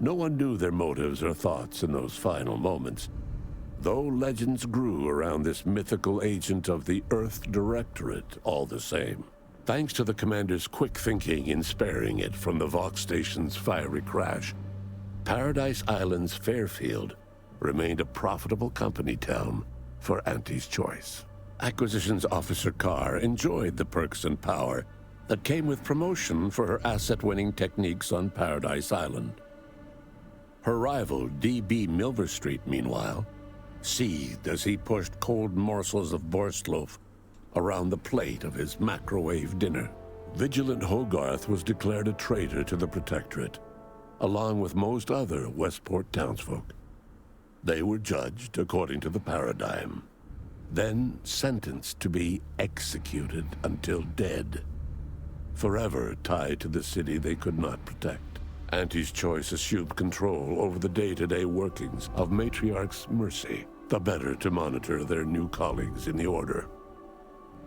No one knew their motives or thoughts in those final moments, though legends grew around this mythical agent of the Earth Directorate all the same. Thanks to the commander's quick thinking in sparing it from the Vox station's fiery crash, Paradise Island's Fairfield remained a profitable company town for Auntie's Choice. Acquisitions Officer Carr enjoyed the perks and power that came with promotion for her asset-winning techniques on Paradise Island. Her rival, D.B. Milverstreet, meanwhile, seethed as he pushed cold morsels of Borstloaf around the plate of his microwave dinner. Vigilant Hogarth was declared a traitor to the Protectorate, along with most other Westport townsfolk. They were judged according to the paradigm, then sentenced to be executed until dead, forever tied to the city they could not protect. Auntie's Choice assumed control over the day-to-day workings of Matriarch's Mercy, the better to monitor their new colleagues in the Order.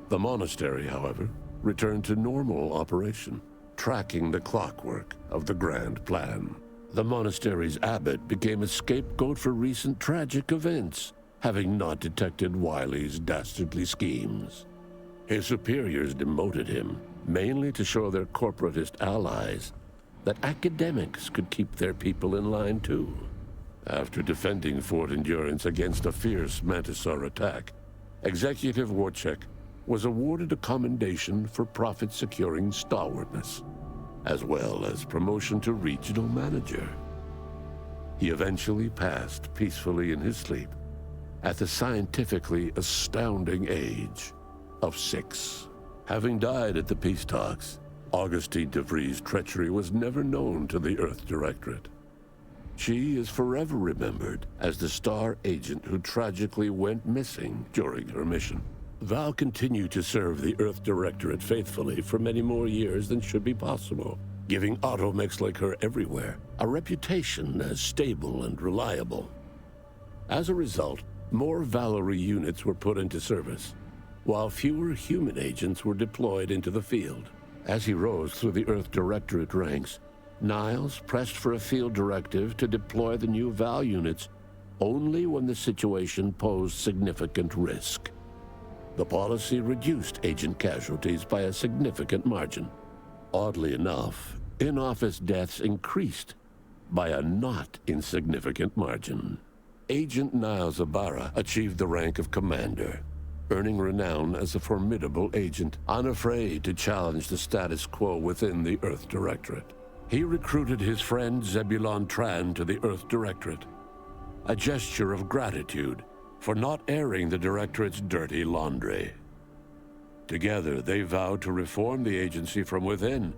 The monastery, however, returned to normal operation, tracking the clockwork of the grand plan. The monastery's abbot became a scapegoat for recent tragic events, having not detected Wiley's dastardly schemes. His superiors demoted him, mainly to show their corporatist allies that academics could keep their people in line too. After defending Fort Endurance against a fierce Mantisaur attack, Executive Warchek was awarded a commendation for profit-securing stalwartness, as well as promotion to regional manager. He eventually passed peacefully in his sleep at the scientifically astounding age of 6. Having died at the peace talks, Augustine DeVries' treachery was never known to the Earth Directorate. She is forever remembered as the star agent who tragically went missing during her mission. Val continued to serve the Earth Directorate faithfully for many more years than should be possible, giving automechs like her everywhere a reputation as stable and reliable. As a result, more Valerie units were put into service, while fewer human agents were deployed into the field. As he rose through the Earth Directorate ranks, Niles pressed for a field directive to deploy the new Val units only when the situation posed significant risk. The policy reduced agent casualties by a significant margin. Oddly enough, in-office deaths increased by a not insignificant margin. Agent Niles Ibarra achieved the rank of commander, earning renown as a formidable agent, unafraid to challenge the status quo within the Earth Directorate. He recruited his friend Zebulon Tran to the Earth Directorate, a gesture of gratitude for not airing the Directorate's dirty laundry. Together, they vowed to reform the agency from within,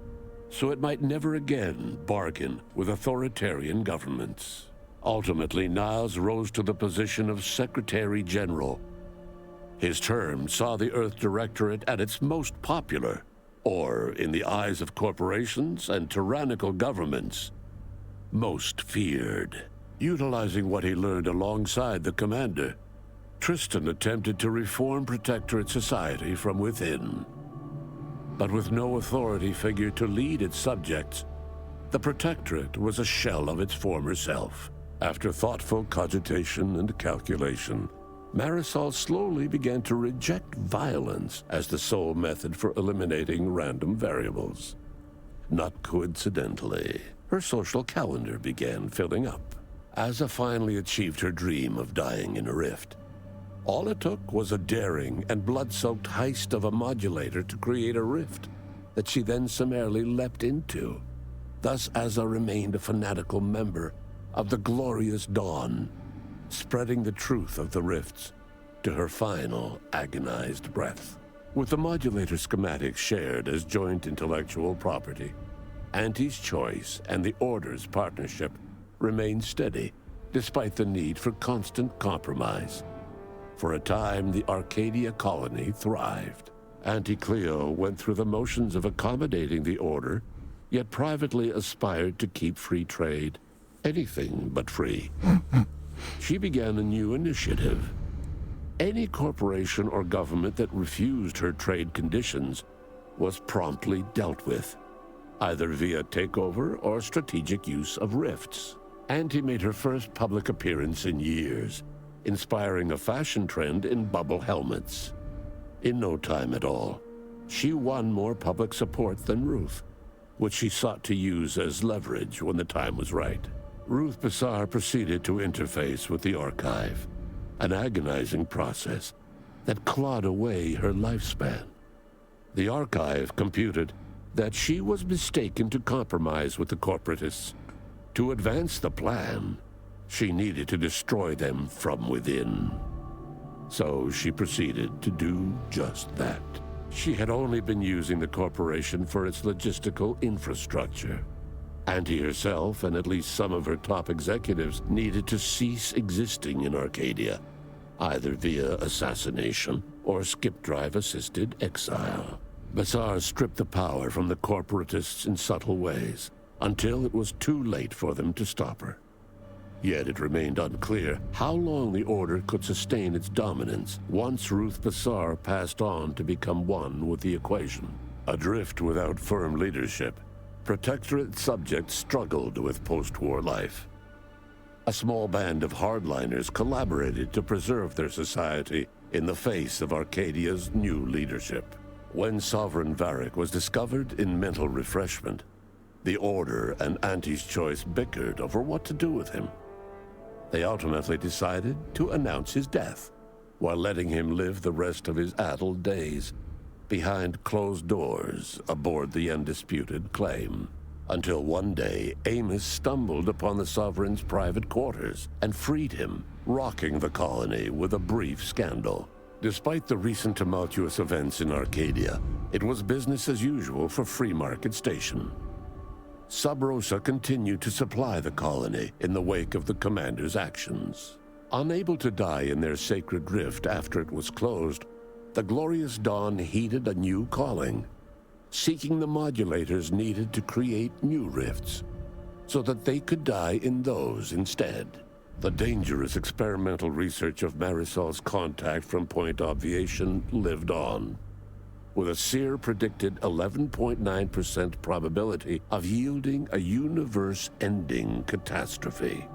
so it might never again bargain with authoritarian governments. Ultimately, Niles rose to the position of Secretary General. His term saw the Earth Directorate at its most popular, or, in the eyes of corporations and tyrannical governments, most feared. Utilizing what he learned alongside the commander, Tristan attempted to reform Protectorate society from within. But with no authority figure to lead its subjects, the Protectorate was a shell of its former self. After thoughtful cogitation and calculation, Marisol slowly began to reject violence as the sole method for eliminating random variables. Not coincidentally, her social calendar began filling up. Asa finally achieved her dream of dying in a rift. All it took was a daring and blood-soaked heist of a modulator to create a rift that she then summarily leapt into. Thus Asa remained a fanatical member of the Glorious Dawn, spreading the truth of the rifts to her final agonized breath. With the modulator schematics shared as joint intellectual property, Auntie's Choice and the Order's partnership remained steady, despite the need for constant compromise. For a time, the Arcadia colony thrived. Auntie Cleo went through the motions of accommodating the Order, yet privately aspired to keep free trade anything but free. She began a new initiative. Any corporation or government that refused her trade conditions was promptly dealt with, either via takeover or strategic use of rifts. Anti made her first public appearance in years, inspiring a fashion trend in bubble helmets. In no time at all, she won more public support than Ruth, which she sought to use as leverage when the time was right. Ruth Bassar proceeded to interface with the Archive, an agonizing process that clawed away her lifespan. The Archive computed that she was mistaken to compromise with the corporatists. To advance the plan, she needed to destroy them from within. So she proceeded to do just that. She had only been using the corporation for its logistical infrastructure. Anti herself and at least some of her top executives needed to cease existing in Arcadia, either via assassination or skip drive-assisted exile. Bassar stripped the power from the corporatists in subtle ways, until it was too late for them to stop her. Yet it remained unclear how long the Order could sustain its dominance once Ruth Bassar passed on to become one with the equation. Adrift without firm leadership, Protectorate subjects struggled with post-war life. A small band of hardliners collaborated to preserve their society in the face of Arcadia's new leadership. When Sovereign Varric was discovered in mental refreshment, the Order and Anti's Choice bickered over what to do with him. They ultimately decided to announce his death, while letting him live the rest of his addled days behind closed doors aboard the undisputed claim. Until one day, Amos stumbled upon the Sovereign's private quarters and freed him, rocking the colony with a brief scandal. Despite the recent tumultuous events in Arcadia, it was business as usual for Free Market Station. Sub Rosa continued to supply the colony in the wake of the commander's actions. Unable to die in their sacred rift after it was closed, the Glorious Dawn heeded a new calling, seeking the modulators needed to create new rifts, so that they could die in those instead. The dangerous experimental research of Marisol's contact from Point Obviation lived on, with a Seer predicted 11.9% probability of yielding a universe-ending catastrophe.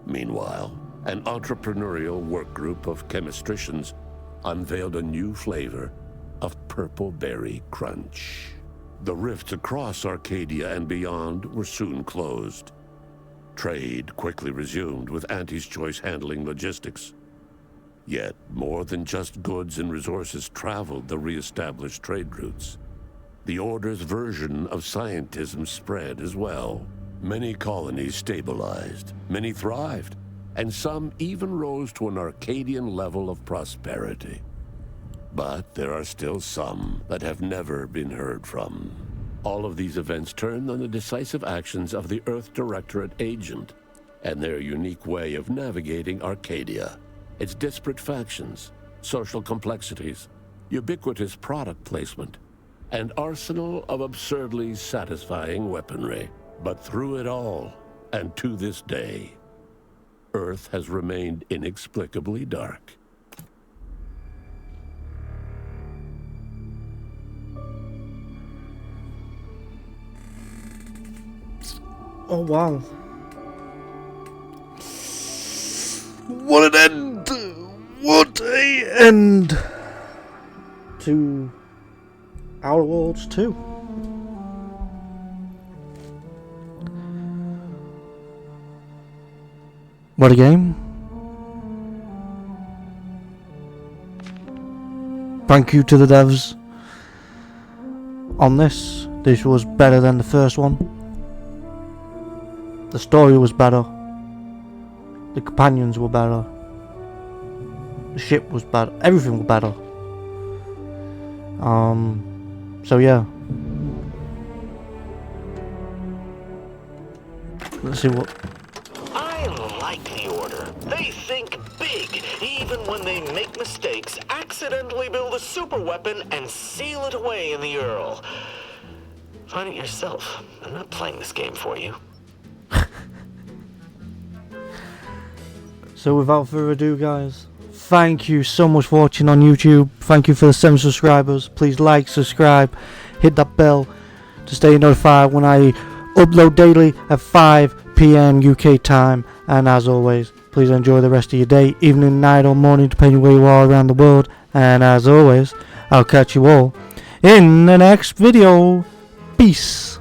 Meanwhile, an entrepreneurial work group of chemistricians unveiled a new flavor of Purple Berry Crunch. The rifts across Arcadia and beyond were soon closed. Trade quickly resumed, with Anti's Choice handling logistics. Yet, more than just goods and resources traveled the re-established trade routes. The Order's version of scientism spread as well. Many colonies stabilized, many thrived, and some even rose to an Arcadian level of prosperity. But there are still some that have never been heard from. All of these events turned on the decisive actions of the Earth Directorate agent and their unique way of navigating Arcadia. Its disparate factions, social complexities, ubiquitous product placement, and arsenal of absurdly satisfying weaponry. But through it all, and to this day, Earth has remained inexplicably dark. Oh wow. What an end! What a end to Outer Worlds 2. What a game. Thank you to the devs on this. This was better than the first one. The story was better. The companions were better. The ship was better. Everything was better. So yeah. Let's see what. I like the Order. They think big, even when they make mistakes, accidentally build a super weapon and seal it away in the Earl. Find it yourself. I'm not playing this game for you. So without further ado, guys, thank you so much for watching on YouTube. Thank you for the 7 subscribers. Please like, subscribe, hit that bell to stay notified when I upload daily at 5 PM UK time. And as always, please enjoy the rest of your day, evening, night or morning, depending where you are around the world. And as always, I'll catch you all in the next video. Peace.